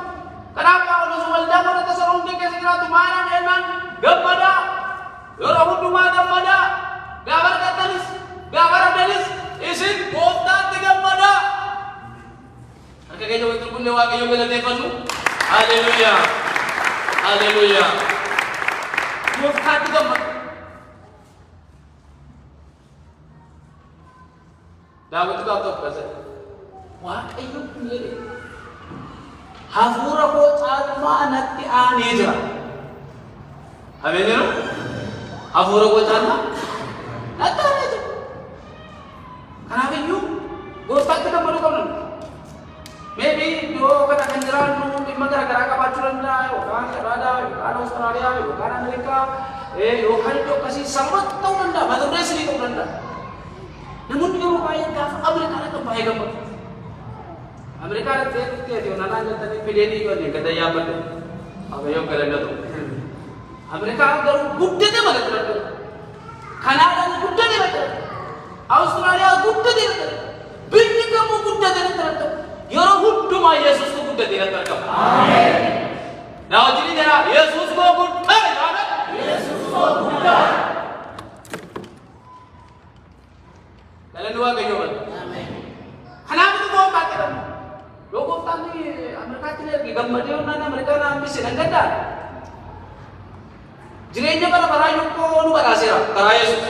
Kanaaf Phaawulos waldaa warra Tasaloniiqee keessa jiraatu maal jennaan gammadaa. Yeroo hundumaa gammadaa. Gaafa argattanis gaafa dhabdanis isin Gooftaatti gammadaa. Harka keenya walitti qulqullee Waaqayyo galateeffannu. Haleluuyaa. Haleluuyaa. Gooftaatti gammadu. Daawwitu gaafa tokko keessatti Waaqayyo jedhe hafuura koo caalmaa natti aanee jira. Ameen jedhu hafuura koo caalmaa natti aanee jira. Kanaafiyyuu Gooftaatti gammaduu qabna. Maybe yoo kana kan jiraannu dhimma garaagaraa qabaachuu danda'a yookaan Kanaadaa yookaan Awustiraaliyaa yookaan Ameerikaa yookaan iddoo akkasii sababa ta'uu danda'a mata duree isinii ta'uu danda'a. Namun dia berupaya gaf Amerika itu baik banget. Amerika itu nana jadi pilih ini kan kata ya betul. Apa yang kalian tahu? Amerika baru gudde deh malah terus. Kanada gudde deh betul. Australia gudde deh betul. Bini kamu gudde deh terus. Yoro hudu mah Yesus tu gudde deh terus. Amin. Nah jadi dia Yesus ko gudde, Yesus ko gudde. Kalian dua kayo ba? Amen. Hanapin mo ang bakit mo. Loko tani Amerika tini gammadeo na Amerika na ambisin ang ganda. Jirenya para parayo ko ano ba kasira? Para Yesus.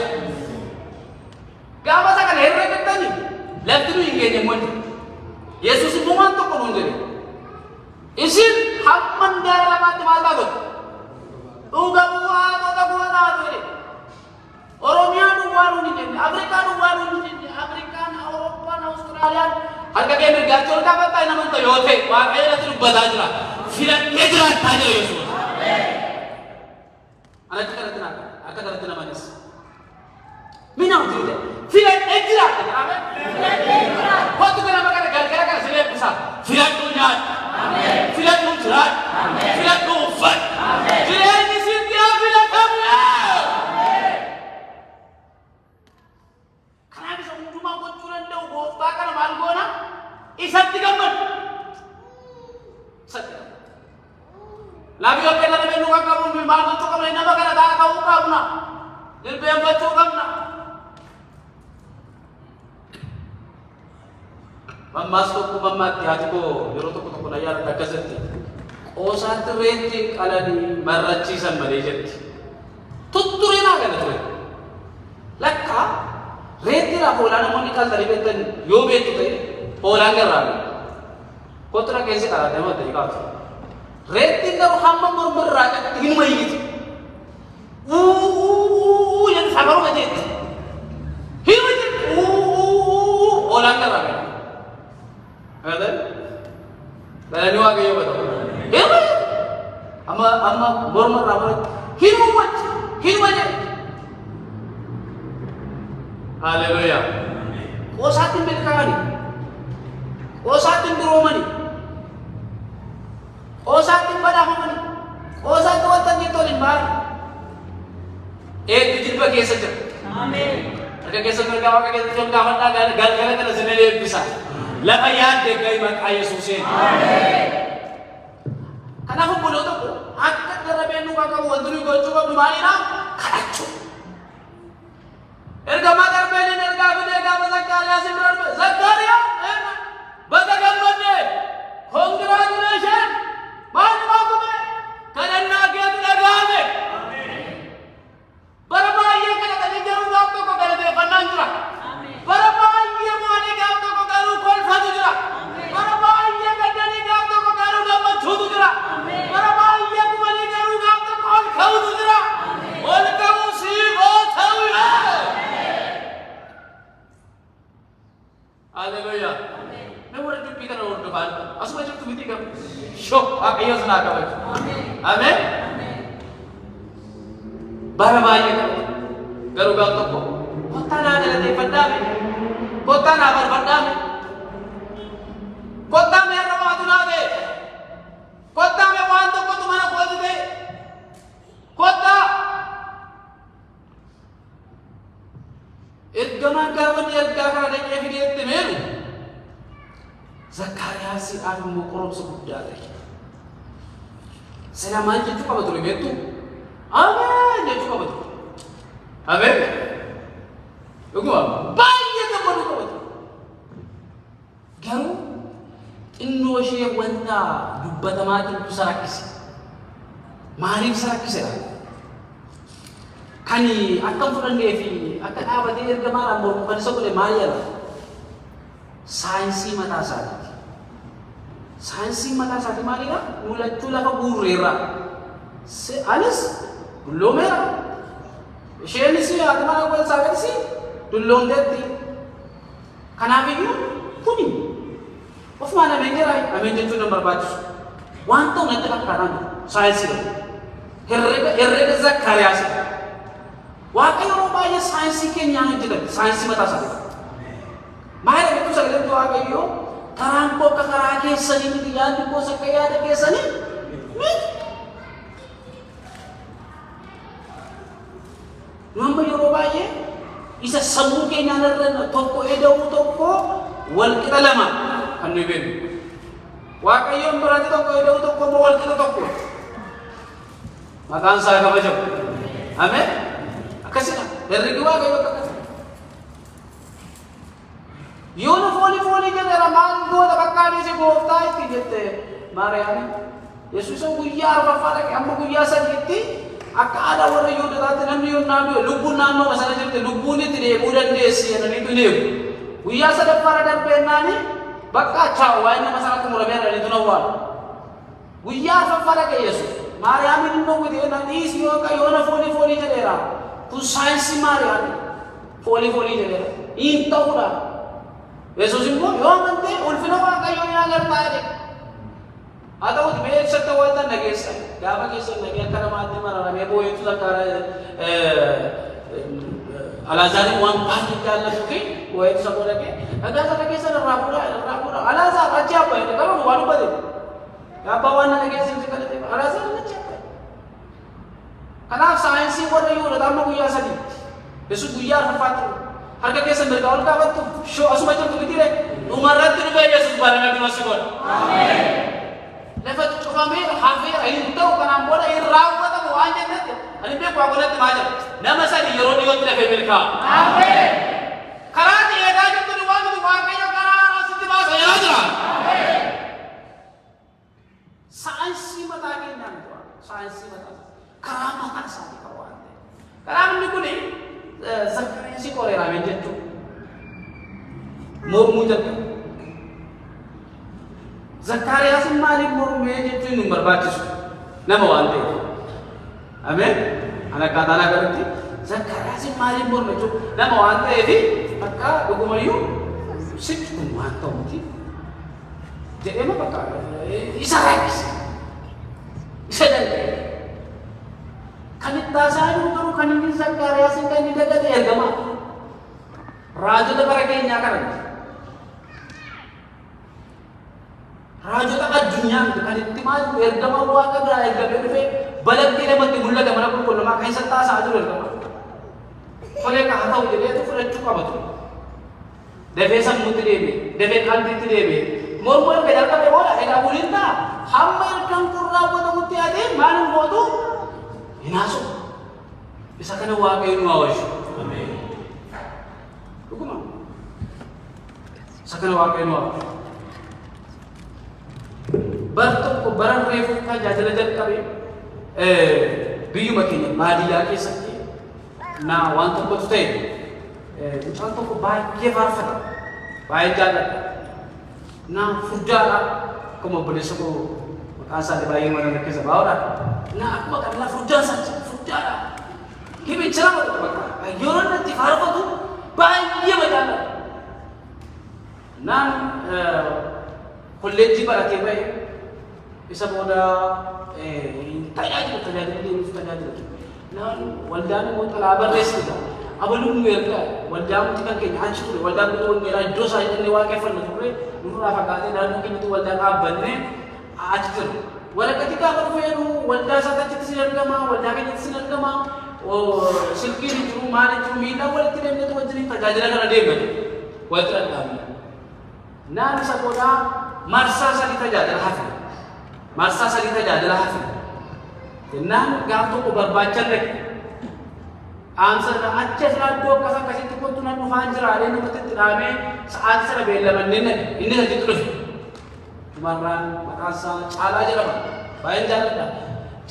Gama sa kanila ganda ni. Left to ingenya mo. Yesus buman to kuno jeri. Isin hamman dara mati mata. Uga buwa to ta buwa na to ni. Oromia nuwaru ni jendi, Afrika nuwaru ni jendi, Afrika na Eropa na Australia. Harga kami bergacor kapan tahu nama Toyota, makanya nanti lupa saja. Fiat kejar saja Yesus. Anak kita nanti nak, akan nanti nama Yesus. Minang juga. Fiat kejar, kenapa? Fiat kejar. Waktu kenapa kan gara-gara kan sini besar. Fiat tunjat. Fiat tunjat. Fiat kufat. Fiat ini sih dia fiat kamu. Bahkan malgona isat digambar sat labi oke na menu ka kamu mi mal to kamu ina bakana da ka uka una dir be am bacho kamna mammas ko mamma ti hati ko yoro to ko na yar ta kasati o sat renti kalani marrachi san malejetti tutture na gana to lakka Retira pola na monikal dari benten yo betu tadi pola ngerami. Kotra kesi kala demo tadi kau. Retin daru hamba berberak ingin mai gitu. Yang sabar aja. Hiu aja. Pola ngerami. Ada? Bela niwa kayo betul. Hiu aja. Amma berberak. Hiu aja. Haleluya. O satin berkali. O satin beromani. O satin badahmani. O satin watan ditolin bari. Dijil bagi saja. Amin. Ada kisah bergawa kita jom kawan gal kita sendiri bisa. Lapa ya dekai mak Yesusin. Amin. Karena aku bodoh tu, akan darabenu kakak wanturi kau cuba bermani nak kacau. Erga magar belin erga bide ga Zakaria simran Zakaria bada gambarne naa kabaju. Ameen. Bara baay'ee qabu. Garuu gaaf tokko kottaa naa galateeffadhaame. Kottaa naa barbaadhaame. Kottaa mee irra waatu naa ta'e. Kottaa mee waan tokkotu mana kooti ta'e. Kottaa. Ergamaan gaafa ni ergaa kana dhaqee fideetti meenu. Zakkaariyaasiidhaaf immoo qoromsa guddaa ta'e. Sila maal jechuu qaba ture beektu? Ameen jechuu qaba ture. Ameen. Dhuguma baay'ee gammaduu qaba ture. Garuu xinnoo ishee wanta dubbatamaa jirtu isa rakkise. Maaliif isa rakkisedha? Kan akka fudhannee fi akka dhaabatee ergamaadhaan mormu kan isa godhe maal jedhama? Saayinsii mataa isaati. Saayinsii mataa isaati maalidha? Mul'achuu lafa guurreerra. Anis dulloomeera. Isheenis haati mana wal saabetti dulloomteetti. Kanaafiyyuu kuni ofumaan ameen jira. Ameen jechuun nama barbaachisu. Waan ta'u natti fakkaataan saayinsiidha. Herrega Zakkaariyaas. Waaqayyo yeroo baay'ee saayinsii keenyaan hojjetan saayinsii mataa isaati. Maal beektu sagaleen Waaqayyo karaan koo akka karaa keessanii miti yaadni koos akka yaada keessanii miti. Nu amma yeroo baay'ee isa sammuu keenyaan irra tokko eda'uu tokko wal qixa lama kan nuyi beeknu. Waaqayyoon biratti tokko eda'uu tokko immoo wal qixa tokko. Maqaan isaa kabajamu. Ameen. Akkasidha. Herregi Waaqayyo akkasii. Yoona foolii jedhera maal goota bakkaan si gooftaa itti jette Maariyaam. Yesuus guyyaa arfaffaa dhaqe amma guyyaa sadiitti akka aadaa warra Yihuudootaatti namni yoo naannoo lubbuun naannoo sana jirte lubbuun itti deebi'uu dandeessi jedhaniitu deemu. Guyyaa sadaffaarra darbeennaani bakka chaa'u waa'ee nama sanatti muramee jedhaniitu nawwaalu. Guyyaa arfaffaa dhaqe Yesuus. Maariyaamiin immoo gudee dhiisi yoona foolii jedheera. Kun saayinsii Maariyaam foolii jedheera. Hin ta'uudha. Yesuus immoo yoo amantee ulfina Waaqayyoo ni agartaa jedhe. Haa ta'uuti mee eegsatti wanta nageessan gaafa keessan nagee akka namaatti mararamee boo'eetu Alaazaariin waan baay'ee jaallatu fi boo'eetu isa godhate dhagaa sana keessan irraa fuudha. Alaazaar achi abbaa jedhe garuu waan hubbate. Abbaa waan nageessan si kadhate Alaazaar achi abbaa. Kanaaf saayinsii warra Yihuudootaa amma guyyaa sadiitti. Yesuus guyyaa arfaffaatti harka keessa mirgaa ol qaabattu asuma jirtu bitire dhumarratti dhufee Yesuus baramee dhumasi godha. Ameen. Lafatti cufamee hafee hin ta'u kanaan booda hin raawwatamu waan jennetti ani beeku waa godhatti maa jira nama sadi yeroo dhiyootti lafee milkaa'a. Ameen. Karaa eegaa jirtu ni waan nuti Waaqayyo karaa asitti baasa yeroo jira. Ameen. Saayinsii mataa keenyaan saayinsii mataa karaa mataa isaanii qabu waan ta'eef. Karaan inni kuni Zakkaariyaas qoreeraame jechuudha. Mormuu jalqabe. Zakkaariyaas maaliif mormee jechuun nu barbaachisu nama waan ta'eef. Ameen. Ana akkaataan agarratti Zakkaariyaas maaliif morme jechuun nama waan ta'eef akka dhugumayyuu sichi kun waan ta'uuti jedhee ma bakka isa rakkise. Isa danda'e. Kan itti taasisaa jiru garuu kan inni Zakkaariyaas kan inni dagate ergamaa. Raajota bara keenyaa kanatti. Raajota addunyaa kan itti maal ergamaa waaqa biraa ergamee dhufee balatti namatti mul'ata mana qulqullummaa kan isa taasisaa jiru ergamaa. Tolee haa ta'u jedheetu fudhachuu qabatu. Dafee sammuutti deebi'e, dafee qalbiitti deebi'e. Mormuu erga jalqabee booda egaa buliin ta'a. Hamma ergaan kun raawwatamutti yaadee maaliin mootu? Hinaasu. Isa kana Waaqayyo nu awwaashu. Ameen. Dhuguma. Isa kana Waaqayyo nu awwaashu. Bara tokko bara reefuu tajaajila jalqabee biyyuma keenya baadiyyaa keessatti waan tokkotu ta'e mucaan tokko baay'ee faarfata. Baay'ee jaallata. Furdaadha. Akkuma obboleessa koo maqaan isaanii baay'ee mana keessa baa'uudha. Akkuma kana furdaadha. Kimicha nama bakka yeroo natti faarfatu baay'ee jaallata. Kolleejjii baratee ba'e isa booda tajaajila deemuuf tajaajila. Naan waldaan immoo xalaa barreessita. Abaluun nu ergaa waldaan nuti kan keenya achi ture waldaan nuti wangeelaa iddoo isaa jedhannee waaqeffanna turre nurraa fagaatee naannoo keenyatti waldaan dhaabbannee achi ture. Waraqati gaafa dhufeenu waldaa isaatti achitti sin argama waldaa keenyatti sin argama silkiin hin jiru maal hin jiru miidhaan walitti deemnetu wajjin tajaajila kana deemani walitti dhadhaabne. Naan isa boodaa marsaa sadii tajaajila hafe. Marsaa sadii tajaajila hafe. Naan gaaf tokko barbaachan dhaqe. Aansarra achi asirraa iddoo akkasitti kottu nan dhufaan jiraalee namatti itti dhaabee sa'aatii sana beellamannee naqe. Inni sadiitu dhufe. Tumarraan maqaan isaa Caalaa jedhama. Baay'een jaalladha.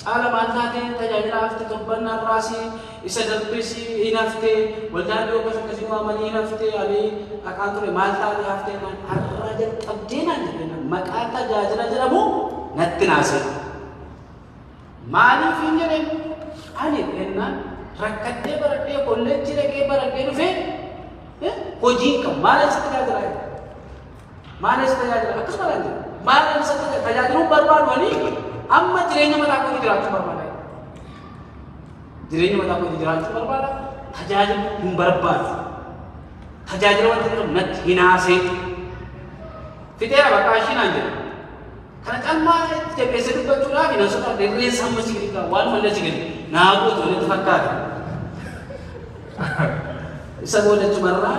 Caala maal taatee tajaajila hafte torbannaan raasii isa darbisi hin hafte waldaan dhiyoo akkasii waamanii hin hafte ani dhaqaan ture maal taatee hafte har'aa jalqabdee naan jedhe maqaa tajaajila jedhamu natti naasee. Maaliif hin jedheen ani ennaan rakkadhee baradhee kolleejjii dhaqee baradhee dhufee hojii hin qabu maal isa tajaajilaa maal isa tajaajila akkasuma laan jedha maal isa tajaajiluun barbaadanii amma jireenya mataa kootii jiraachuu barbaada. Jireenya mataa kootii jiraachuu barbaada tajaajila hin barbaadu. Tajaajila wanti jedhamu natti hin haasee fixeera bakka ishii naan jedha. Kana calmaa jabeessee dubbachuudhaaf hin haasota dheerreessa amma si gadi waan mallee si gadi naa gootu walitti fakkaata. Isa boodachumarraa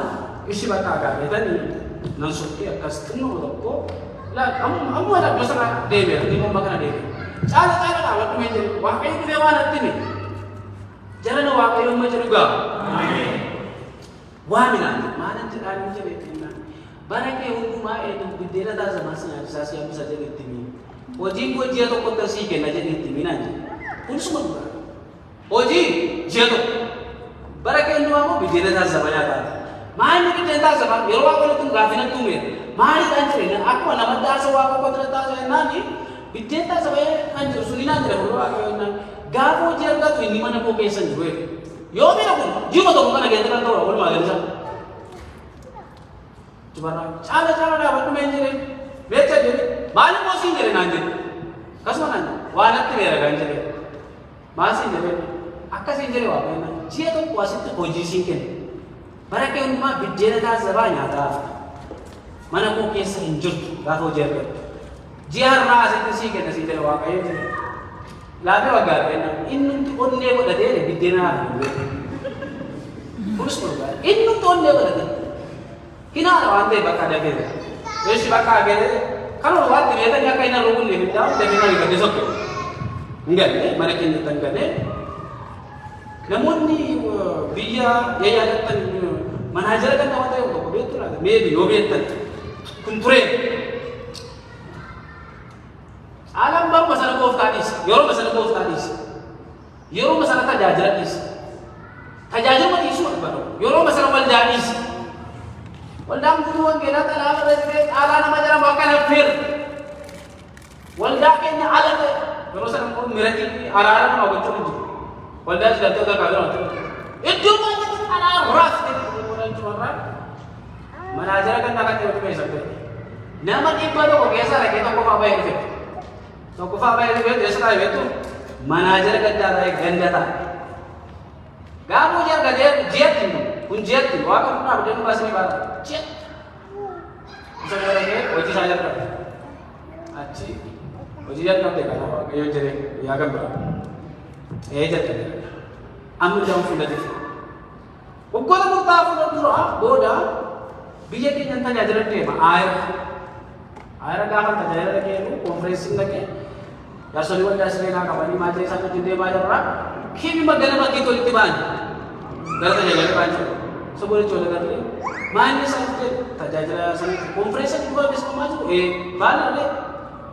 ishi bakka agaafetanii nan sokkee akkas xinnoo tokko amma iddoo sana deebi'eera dhimma kana deebi'e. Caala dhaabadhu mee jedhe waaqayyo dhufee waan attime jarana waaqayyo amma jedhu gaa waan minaan maalan jedhaanii jedhe kennaan bara kee hundumaa biddeena taasisamaa si nyaachisaa si hambisa jedhe itti mii hojiin koo ji'a tokko tarsii kenna jedhe itti mii naan jedhe kunisuma dhugaa hojii ji'a tokko bara kee hundumaa immoo biddeena taasisamaa nyaataa maalli biddeena taasisamaa yeroo waaqayyo tun gaaffinatti uumeera maaliidhaan jedhe akkuma nama daasa waaqa qotina taasisa naani biddeen taasifamee kan jiru suni naan jedhamu waaqayyoon gaafa hojii argatu inni mana koo keessa jiru yoo miidha kun jiru tokko kana keessa kan ta'udha walumaa galisa. Tubarraa caala dhaabadhu mee jedhee beekta jedhe maali moo siin jedhe naan jedhe akkasuma naan waan natti beera kan jedhe maal siin jedhe akkasiin jedhe waaqayyoon ji'a tokko asitti hojii siin kenne bara kee hundumaa biddeena taasifaa nyaataaf mana koo keessa hin jirtu gaafa hojii argatu. Jiarra asitti sii kenna sii jedha waaqayyo jedhe laafee waggaa kenna innumti onnee godhatee biddeena kunis dhugaa innumti onnee godhatee hinaadha waan ta'e bakka dafeera yeshi bakka agere kanuma waatti beekanii akka hin arrogullee fiddaa dafee nari gadde sokke hin galle mana keenyatti hin galle namoonni biyya yaadatan manaajara kan nama ta'e tokko beektu laata meebi yoo beektan kun turee alam baru masalah koftadis, yoro masalah koftadis, yoro masalah tajajiladis, tajajil mah isu baru, yoro masalah waldadis, waldam tuan kita telah berada ala nama jalan makan afir, waldak ini ala tu, yoro sana pun mereka ala mana bocor itu, waldak sudah tahu tak kalau itu mana ala ras itu orang cuma ras, mana ajar kan tak ada yang bisa tu, nama ibadah kok biasa lagi tak kau apa yang tu. तो कुफा भाई ने देश का है तो मनाजर गद्दा है गंडता गामो जर गदे जेत उन जेत वाका पुना बदन बस में बात जेत सगळे ओजी साजर कर अच्छी ओजी जर कर देखा यो जरे या का ए जत अमु जाऊं फुल दे उकोला मुता फुल दुरा बोडा बीजेपी जनता जरटे आयर गाफन तजर के कॉन्फ्रेंसिंग लगे या सोलीवन दासरे ना कबनी माजे सा जिंदे बाजरा खीबी मगन मकी तो इतिबान गलत जगह बाज सब बोले चोले कर ले माने सब तजरा सनी कॉन्फ्रेंसिंग को इसको माजो ए बाल ले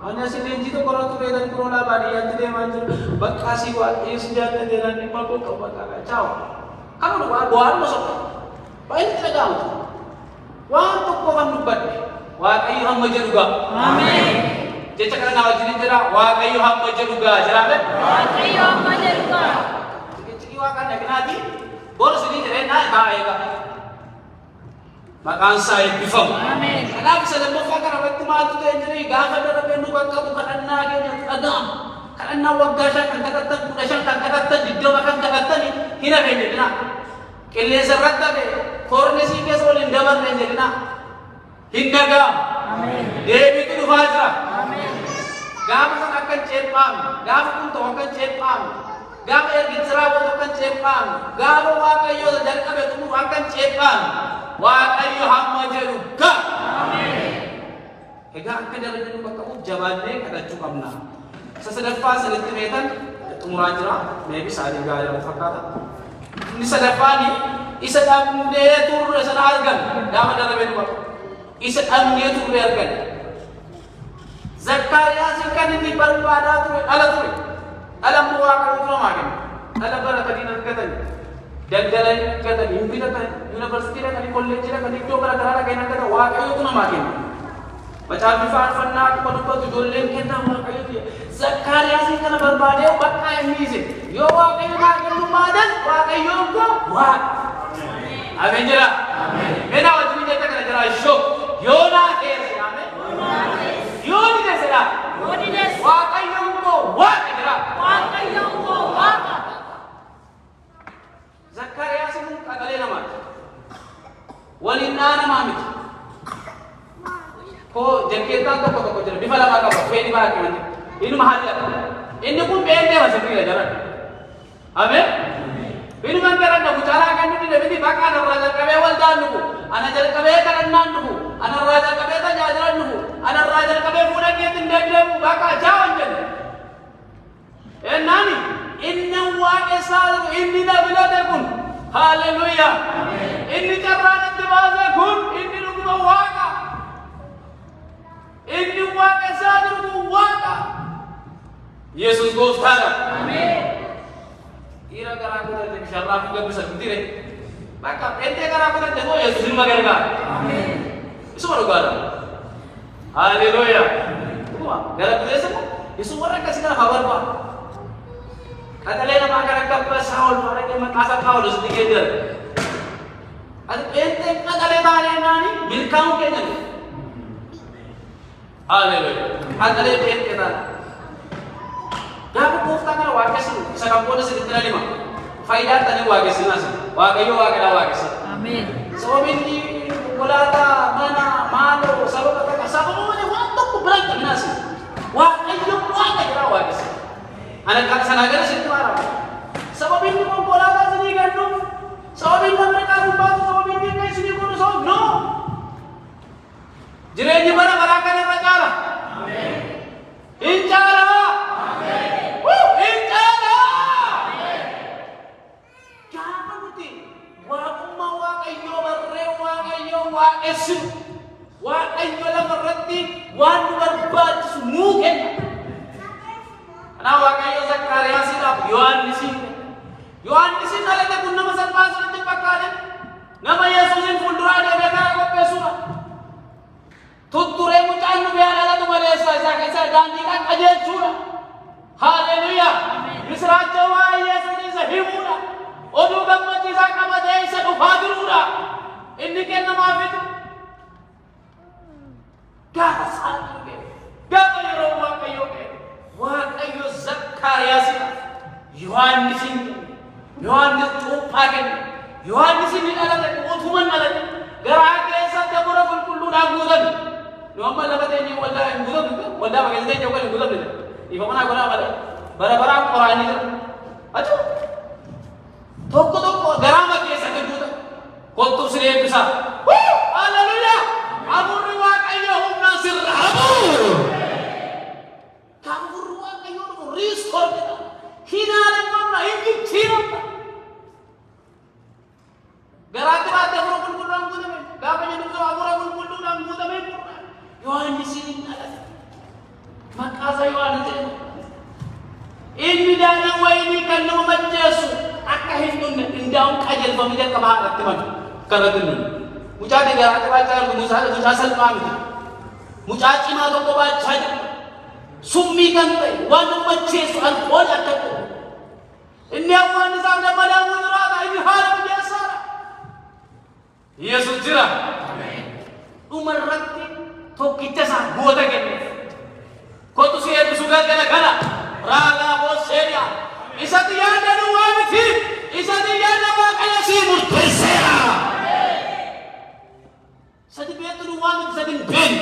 अन्य से लेंजी तो करो तो वेदन कोरोना बारी अंत दे माजो बकासी को इस जाते देना निमा को कब का चाओ kamu luar buar masuk baik tidak tahu waktu kau kan lubat wa kayu hamba juga amin jadi cakap nak jadi jera wa kayu hamba juga jera kan wa kayu hamba juga ciki wa kan nak nanti boleh sini jera nak baik kan maqaan isaa eebbifamu. Kanaaf isa lammaffaa kana irratti maaltu ta'e jedhee gaafa darabee nu kan qabu kadhannaa keenya dhaga'ama. Kadhannaa waggaa 5 kan kadhattan 15 kan kadhattan 20 kan kadhattan hin hafe jedhina. Qilleensa irratti hafe koornesii keessa waliin dabarre jedhina. Hin dhaga'amu. Deebiitu dhufaa jira. Gaafa sana akkan ceephaame gaafa kun ta'u akkan ceephaame gaafa ergichi raawwatu akkan ceephaame gaafa waaqayyoo jalqabe xumuru akkan ceephaame waaqayyo hamma jedhu ga'a. Egaa akka darabee nu bakka bu'uuf jabaannee kadhachuu qabna. Isa sadaffaa sanitti meetan xumuraa jira. Meebi sa'aatii gaarii fakkaata. Inni sadaffaan isa dhabnee turre sana argan gaafa darabee nu bakka isa dhabnee turre argan. Zakkaariyaas kan inni barbaadaa ture ala ture. Ala waaqayyoo namaa kenna. Ala baratanii argatan. Daldalanii argatan, hin bitatan, yuunivarsiitii dhaqanii, kolleejjii dhaqanii, iddoo garaagaraa dhaqanii argatan waaqayyootu namaa kenna. Macaafi faarfannaa akkuma dubbatu ijoolleen kennaa waaqayyoo. Zakkaariyaas kana barbaadee bakka inni ise. Yoo waaqayyo naa kennu maadan waaqayyoon koo waaqa. Ameen jira. Mena wajjin jecha kana jira shoo. Yoo naa keessa yaame. Yoo ni deessedha. Waaqayyoon koo waaqa jira. Waaqayyoon koo waaqa. Zakkaariyaas kun qaqalee namaati. Waliin dhaa namaa miti. Kau jangkitan tu kau jadi bifala maka kau peni mana kau nanti ini mahal ya ini pun peni masih tidak jalan amin ini mangkaran dah bicara kan itu dia binti bakal ada raja kabewal dah nubu anak jalan kabewal kan nan nubu anak raja kabewal dah jalan nubu anak raja kabewal muda dia tindak dia bakal jalan jadi nani inna waqisal inni nabilatakun haleluya inni caranya tibazakun inni nubu waqa inni waaqa isaa jiru waaqa Yesus gooftaadha. Dhiira garaa godhate bishaarraa fi gabbisa guddiire bakka pheenxee garaa godhate moo Yesus ilma gargaara. Isuma dhugaadha. Haleluuyaa. Gara bineessa Yesus warra akkasii kana haa barbaadu. Qaqalee namaa kan akka abbaa Saa'ol fa'aa maqaa isaa Phaawulos ni geeddaran. Ati pheenxee qaqalee taanee naani milkaa'uu keenya. Haleluya. Qaqalee pheenxee taanee. Gaafa gooftaa kana waaqessinu isa kan booda sitti na lima. Faayidaan tanii waaqessina asi. Waaqayyo waaqedha waaqessa. Ameen. Sababiin konkolaataa mana maaloo sababa takka sababa waan tokko biraan qabna asi. Waaqayyo waaqa jira waaqessa. Ana kan sana gara sitti maara. Sababiin konkolaataa sinii gannu sababiin namni qabu baatu sababiin dinka isinii kunu sabab no. Jireenyi bara baraa kana irra caala. Ameen. Incaala. Waaqayyo waaqayyo lama irratti waan nu barbaachisu nuu kenna. Kanaaf waaqayyo Zakkaariyaasiidhaaf Yohaannisiin dhalate kun nama salphaa sanatti fakkaate nama Yesuusin fuulduraa deemee karaa qopheessuudha. Tutturee mucaan nu biyyaa dhalatu maleessa isaa keessa daandii kan qajeelchuudha. Haleluuyaa. Misiraacha waa'ee Yesuus isa himuudha. Oduu gammachiisaa qabatee isa dhufaa jiruudha. Inni kennamaa fidu gaafa sa'aatii ga'e gaafa yeroo waaqayyo Zakkaariyaasiidhaaf Yohaannis cuuphaa kenne Yohaannisin ni dhalate utuma hin dhalate garaa keessatti hafuura qulqulluudhaan guutame nu amma lafa teenyee waldaa hin guutamne waldaa maqaa teenyee yookaan hin guutamne ifa manaa godhaa malee bara baraan qoraanii jira achuu tokko garaama keessatti guutame kottu siree eebbisaa haleluuyaa hafuurri waaqayyo humna sirra hafuuru hafuurri waaqayyo dhufu riistoor jedha hinaaleffamna hin jijjiiramna garaatti baattee hafuura qulqulluudhaan guutame gaafa jedhu hafuura qulqulluudhaan guutame Yohaannisiin hin dhalate maqaa isaa Yohaannis jedhama inni daadhii wayinii kan nama macheessu akka hin dhumne hundaa'uun qajeelfamee jalqabaa irratti himan kanatti hin dhumne mucaa garaatti baachaa jiru mucaa salphaa miti mucaa cimaa tokko baachaa jiru summii kan ta'e waan nama macheessu alkoolii akka ta'u inni hawwaan isaaf dabalamuu jiraata inni haala mijeessaadha Yesuus jira murteesseera. Sadi beektu waan sadi ben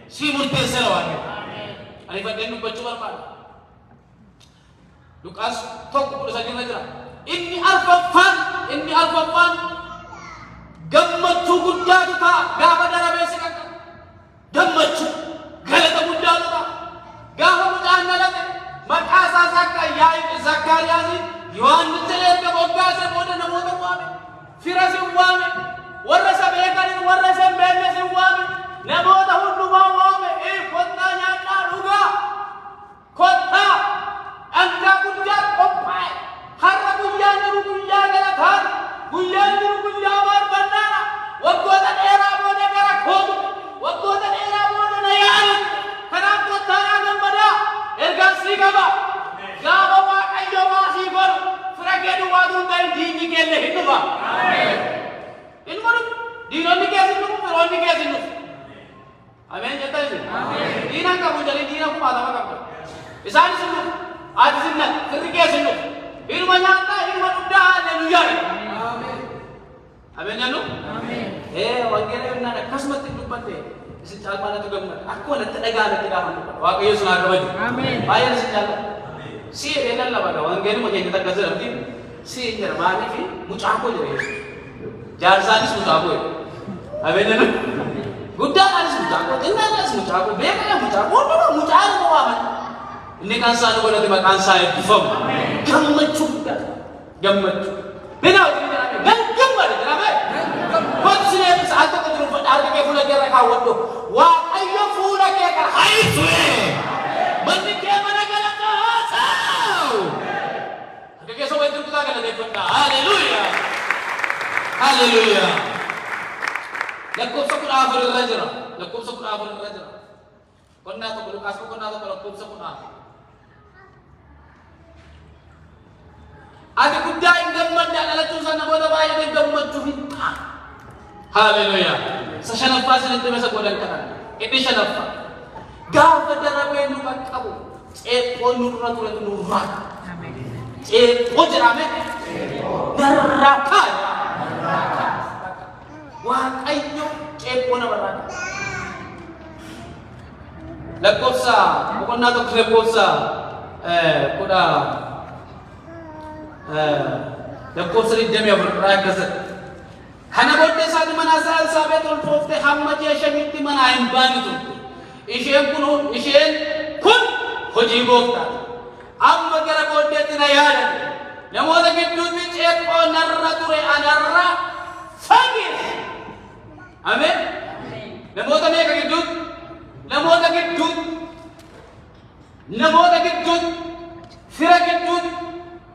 si murteesseera waan. Ani fadheen dubbachuu barbaada. Luqaas tokko kudha sadii irra jira. Inni arfaffaan gammachuu guddaatu ta'a gaafa darabee si qaqqabu. Gammachuu galata guddaatu ta'a. Gaafa mucaan dhalate maqaa isaa Zakkaariyaasi Yohaannis jedhee boggaasee booda namoota waame. Fira si waame. Warra isa beekanii warra isa hin beekne si waame. Namoota hundumaa waame. Kottaa nyaadhaa dhugaa. Kottaa dhangaa guddaa qophaa'e. Har'a guyyaan jiru guyyaa galataan. Guyyaan jiru guyyaa faarfannaadha. Waggoota dheeraa booda gara kootu. Waggoota dheeraa booda na yaadu. Kanaaf kottaadhaa gammadaa. Ergaan sii qaba. Gaafa Waaqayyo waa sii godhu. Fira kee duwwaatu hin ta'in diinni keelle hin dhufa. Hin godhu. Diinonni keessa hin dhufu. Firoonni keessa hin dhufu. Ameen jettaa jiru. Diinaan qabu jedhanii diina kumaatama qabu. Isaanis hin dhufu. Ati sinna firri keessa hin dhufu. Ilma nyaataa ilma dhugdaa hallelujyaa. Ameen jennu. Wangeela yennaan akkasumatti dubbatte isin caalmaanatu gammada. Akka walitti dhagaadatti dhaafan dubbata. Waaqayyo sun haa kabaju. Baay'een isin jaallata. Si eelan labaadha. Wangeeluma keenya takka jedhamti. Si jira maanii fi mucaakoo jira jechuudha. Jaarsaanis mucaakoo jedha. Ameen jennu. Guddaadhaanis mucaakoo, xinnaadhaanis mucaakoo, beekaadhaan mucaakoo, hundumaa mucaakoo waaman. Inni kan isaan godhate maqaan isaa eebbifamu. Gammachuu guddaadha. Gammachuu. Binaa hojii jedhame gammada jedhame. Wanti sin eebbisa al tokko jiru harka kee fuula kee irra kaawwadhu. Waaqayyo fuula kee kan haayisue. Manni kee mana galataa haa ta'u. Harka kee soba itti rukutaa galateeffadha. Haleluuyaa. Haleluuyaa. Lakkoofsa 14 irra jira. Lakkoofsa 14 irra jira. Qonnaa tokko Luqaas qonnaa tokko lakkoofsa 14. Ati guddaa hin gammadda dhalachuu sana booda baay'ee gammachuu hin ta'a. Haleluuyaa. Isa shanaffaa sanatti masa godhan kadhanna. Inni shanaffaa. Gaafa darabee nu qaqqabu ceephoon nurra ture nurraa. Ceephoo jedhame narraa kaaya. Waaqayyo ceephoo namarraa kaaya. Lakkoofsa boqonnaa tokko lakkoofsa lakkoofsa 24 irraa akkasatti. Kana booddee isaati mana Elsaabeet ulfooftee hamma ji'a shaniitti mana hin baane turte. Isheen kun hojii gooftaati. Amma gara booddeetti na yaadate. Namoota gidduutti ceephoo narra ture anarraa fageesse. Ameen. Namoota meeqa gidduutti? Namoota gidduutti fira gidduutti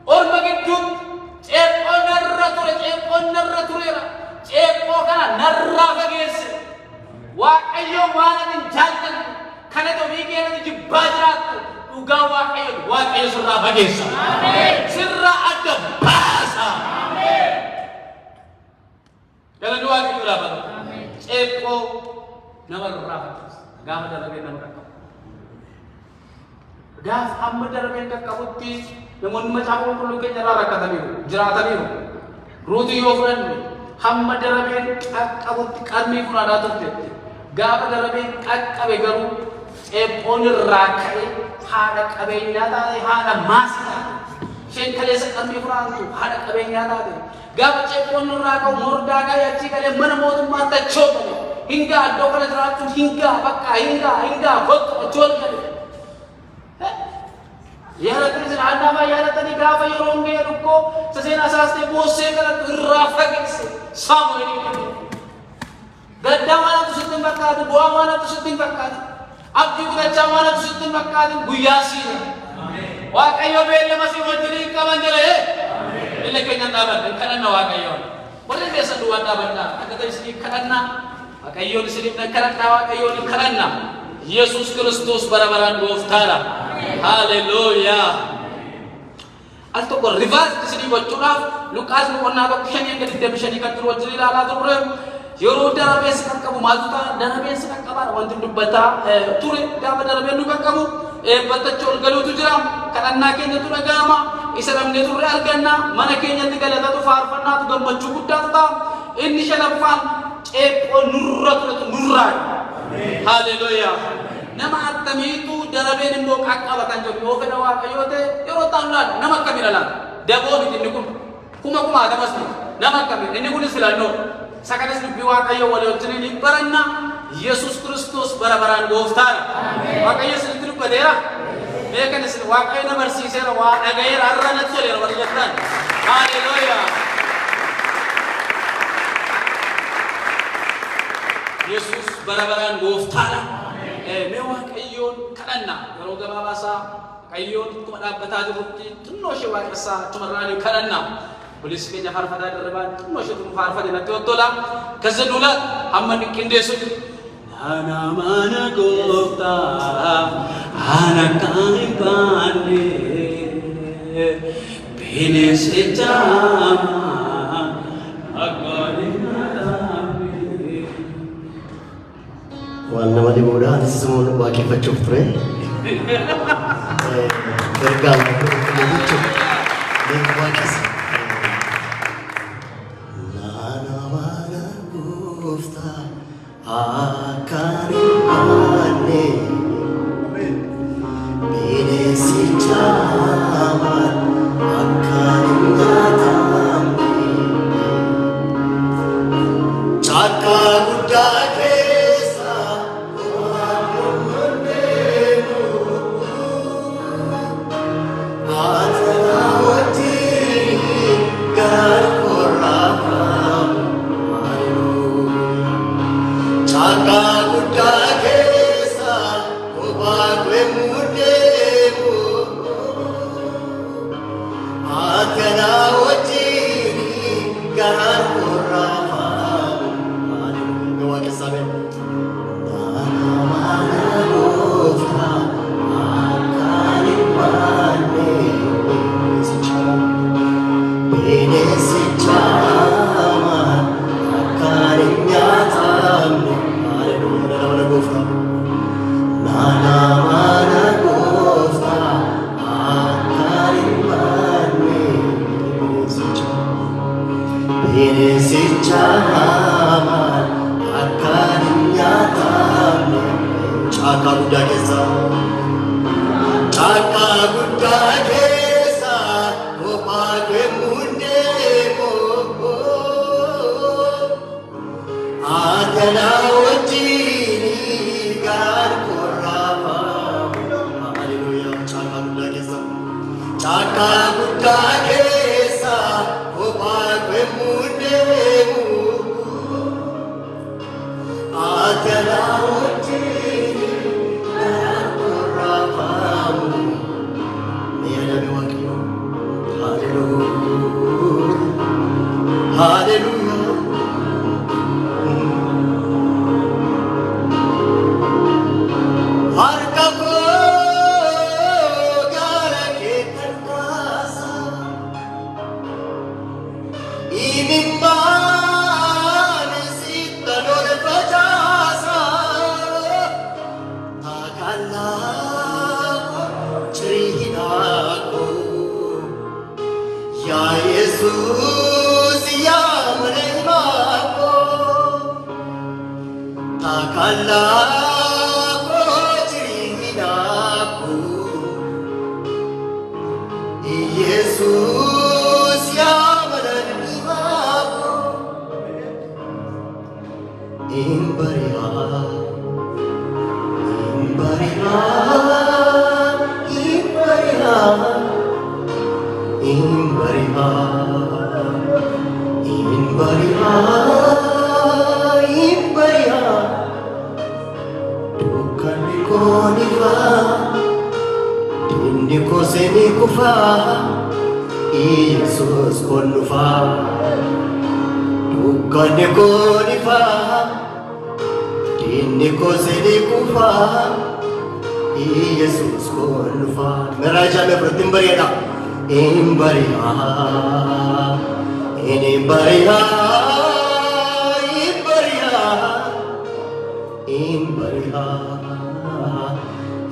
orma gidduutti ceephoon narra tureera. Ceephoo kana narraa fageesse. Waaqayyo waan ati hin jaallanne kana ofii keetti jibbaa jiraattu dhugaa Waaqayyo sirraa fageessa. Sirraa adda baasa. Galanni Waaqayyo laafata. Ceephoo namarraa fageessa. Gaafa darabee nama qaqqabu. Gaafa amma darabee qaqqabutti namoonni macaafa qulqulluu keenya irraa rakkataniiru, jiraataniiru. Ruutii yoo fudhanne hamma darabeen qaqqabutti qarmii fudhataa turteetti. Gaafa darabeen qaqqabe garuu ceephoon irraa ka'ee haadha qabeenyaa taate, haadha maasii taate. Isheen kaleessa qarmii fudhatantu haadha qabeenyaa taate. Gaafa ceephoon irraa ka'u mordaa ka'ee achii galee mana mootummaatti achoofame. Hingga iddoo kana jiraachuun hingga kottu achoofame. Yaadatan isin aannaafaa yaadatanii gaafa yeroo hongee dhukkoo saseen asaastee boossee kanatti irraa fageesse Saamu'eelii. Gaddaa waan haftu sitti hin fakkaatin, bu'aa waan haftu sitti hin fakkaatin, abdii kutachaa waan haftu sitti hin fakkaatin guyyaa siina. Waaqayyo beellama si wajjin qaban jedhee illee keenyan dhaabanne kadhanna Waaqayyoon. Warri keessa duwwaan dhaabannaa akka ta'e isinii kadhannaa Waaqayyoon isiniif kadhannaa Waaqayyoon kadhannaa. Yesus Kristos bara-baraan gooftaadha. Haleluuyaa. Al tokko rivaas isinii gochuudhaaf Luqaas boqonnaa tokko 5:25 kan jiru wajjin ilaalaa turre. Yeroo darabeen si qaqqabu maaltu ta'a? Darabeen si qaqqabaadha wanti dubbataa ture. Gaafa darabeen nu qaqqabu eebbattachuu ol galuutu jira. Kadhannaa keenyatu dhaga'ama. Isa dhabnee turre arganna. Mana keenyatti galatatu faarfannaatu gammachuu guddaatu ta'a. Inni shanaffaan ceephoo nurra turetu nurraa. Haleluuyaa. Nama attamiitu darabeen immoo qaqqabatan jiru yoo fedha Waaqayyoo ta'e yeroo ta'an laala nama akkamiin laala daboo miti inni kun kuma adamas nama akkamiin inni kunis filannoo sakanis dubbii Waaqayyoo walii wajjin ni baranna. Yesus Kristos bara baraan gooftaadha. Waaqayyo isinitti dubbateera. Beekan isin Waaqayyo na barsiiseera waa dhagayeera har'a natti toleera warri jettan. Haleluuyaa. Yesus bara baraan gooftaadha. Mee Waaqayyoon kadhanna yeroo gabaabasaa Waaqayyoon akkuma dhaabbataa jirrutti xinnoo ishee waaqessaa tumarraan kadhanna. Polis keenya faarfataa dirribaan xinnoo ishee tunu faarfate natti ottola. Kazza duula hamma qindeessu. Ana mana gooftaa ana kan baane bineensicha waan nama dhibuudha. Anis immoo waaqeffachuuf ture. Ergaa jechuun waaqessa. Naana mana gooftaa akkan hin baane bineensicha akkan hin nyaatamne caakka guddaa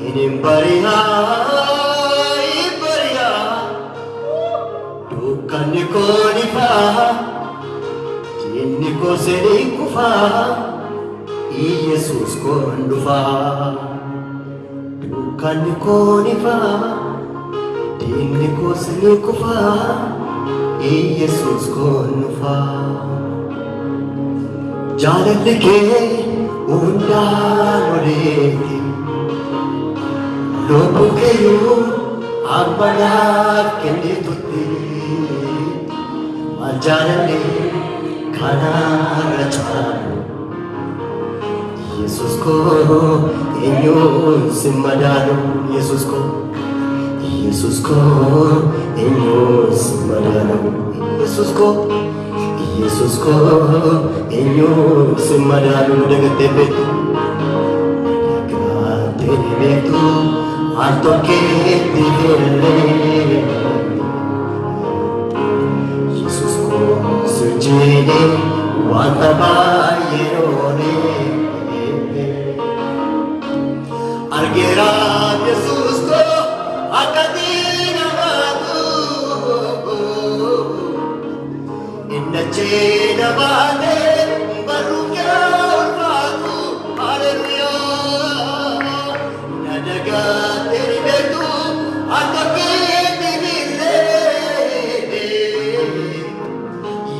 inimbariya ibariya dukkanni koo ni fa'a jinni koo seenii kufaa Yesus koo hin dhufaa dukkanni koo ni fa'a jinni koo seenii kufaa Yesus koo hin dhufaa jaalalli kee hundaan oleeti lubbuun keeyyuu amma naaf kennitutti maal jaalalli kanarra caalu Yesus koo eenyuun si madaalu Yesus koo eenyuun si madaalu Yesus koo eenyuun si madaalu dagattee beektu Antokeetti hirree Yesus koo sirjiini wanta baay'ee oolee argeera Yesus koo akka diina baatu innachee na baatee barruu kee ulfaatu haleluyaa na dagaatee ni beektu antokeetti hirree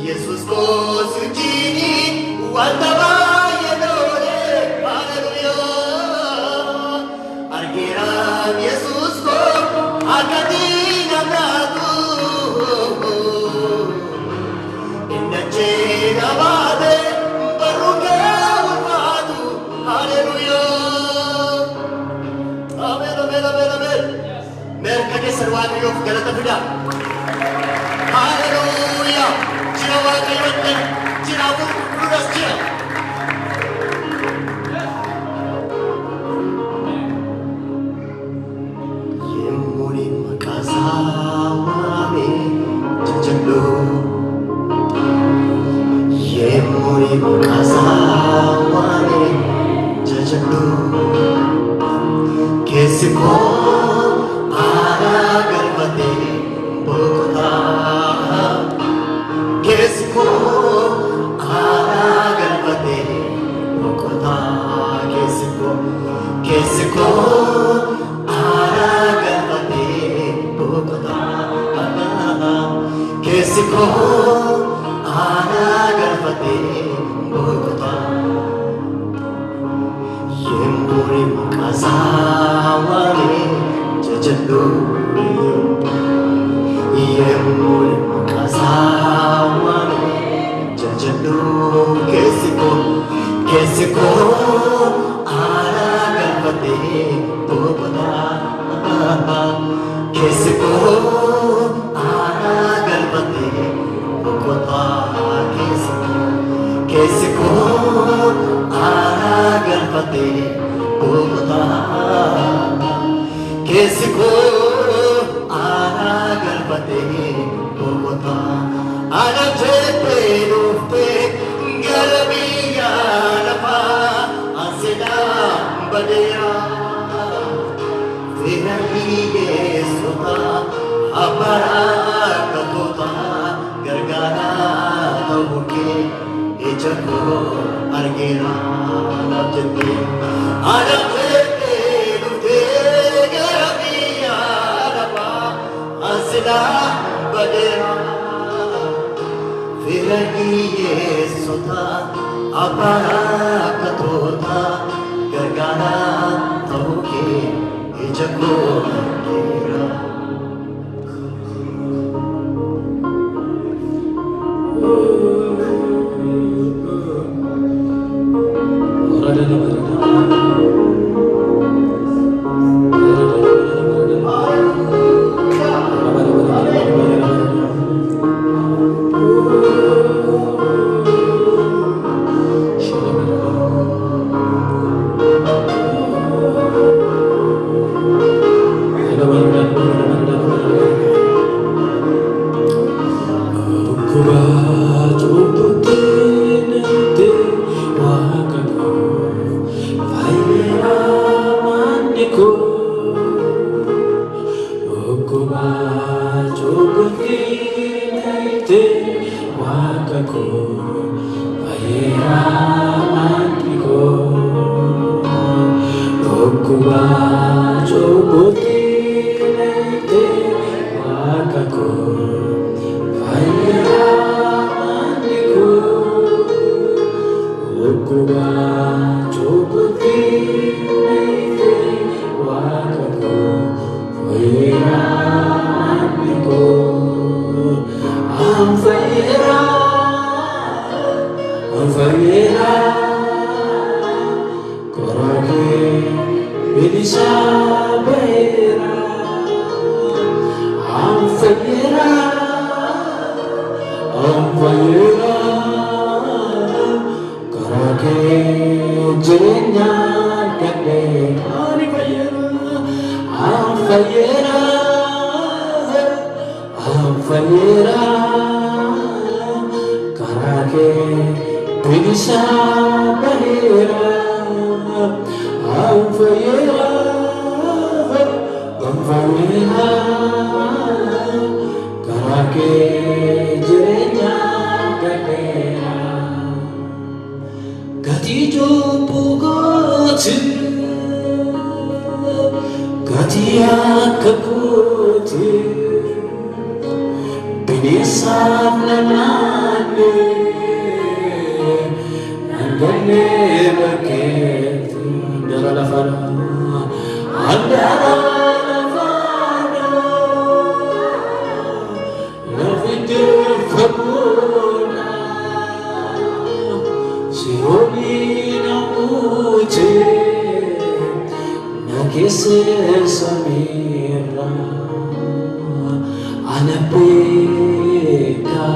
Yesus koo sirjiini wanta baay'ee oolee haleluyaa argeera Yesus koo akka diina baatu innachee na baatee barruu kee ulfaatu haleluyaa amen amen amen amen merka keessan waaqayyoof galata fidaa haleluyaa jira waaqayyoon jira qulqulluudhas jira yemmuni maqaasaa waame jajjallu yemmuni maqaasaa waame jajjallu keessi koo aaraa galfatee boqotaa keessi koo aaraa galfatee boqotaa keessi koo aaraa galfatee boqotaa keessi koo aaraa galfatee boqotaa yemmuni maqaasaa waame jajjallu yemmuni maqaasaa waame jajjallu keessi koo aaraa galfatee boqotaa keessi koo aaraa galfatee boqotaa keessi koo aaraa galfatee boqotaa keessi koo aaraa galfatee boqotaa ana jettee dhuftee gara biyya lafaa ansinaa badeera fira hiyyeessota abbarakattoota gargaaraa ta'uu kee ija koo argeera naaf jettee ana jettee dhuftee gara biyya lafaa ansinaa badeera fira hiyyeessota abbarakattoota gargaaraa ta'uu kee ija koo argeera Aku Wakako Ayeramaniko Okuba Jobuti Nete Wakako Ayeramaniko Okuba Jobuti Nete Wakako Ayeramaniko Amfayera Korake Bilisa Beira Amfayera Korake Jenya Kade Amfayera Karake Bilisa Beira Amfayera Karake Jenya Kadera Gati Jopo Gati Gati Akaputi Binisa Namane Nangane Baketi Dara Lafara Andara Lafara Lavite Fabuna Sioni Namuche Nakise Samira Anapeka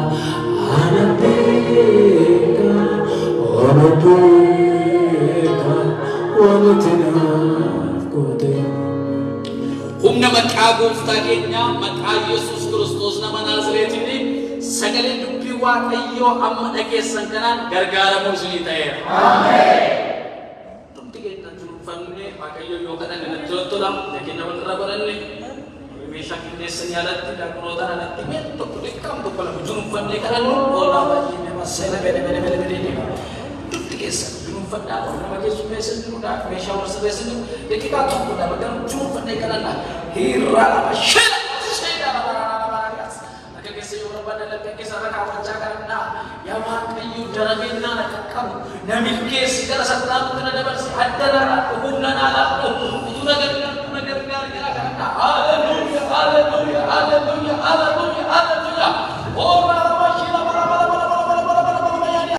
humna maqaa gooftaa keenya maqaa Yesuus Kiristoos nama Naazreetiini sagalee dubbii Waaqayyoo amma dhageessan kanaan gargaaramuun isinii ta'eera. Ameen. Tumti keenya turuufamne Waaqayyoo yoo kadhanne natti tola nageenya walirra godhanne meeshaa qindeessanii alatti dhaqnoota alatti mee tokko dhiqqam tokko lama turuufamne kadhannu oolaa baay'ee nama seena bede tumti keessa turuufadhaa nama keessummeessan jiruudhaa meeshaa warsirreessan jiru daqiiqaa tokkodhaa bakka turuufannee kadhannaa hirraa lama shela seedaa lama akka keessa yoo barbaadda lakka keessa irra kaawwachaa kadhannaa yaa Waaqayyoo darabeenyaa na qaqqabu namni keessi gara sattaanuu kana dabarse adda laa humna naa laa utuu na gargaaru kadhannaa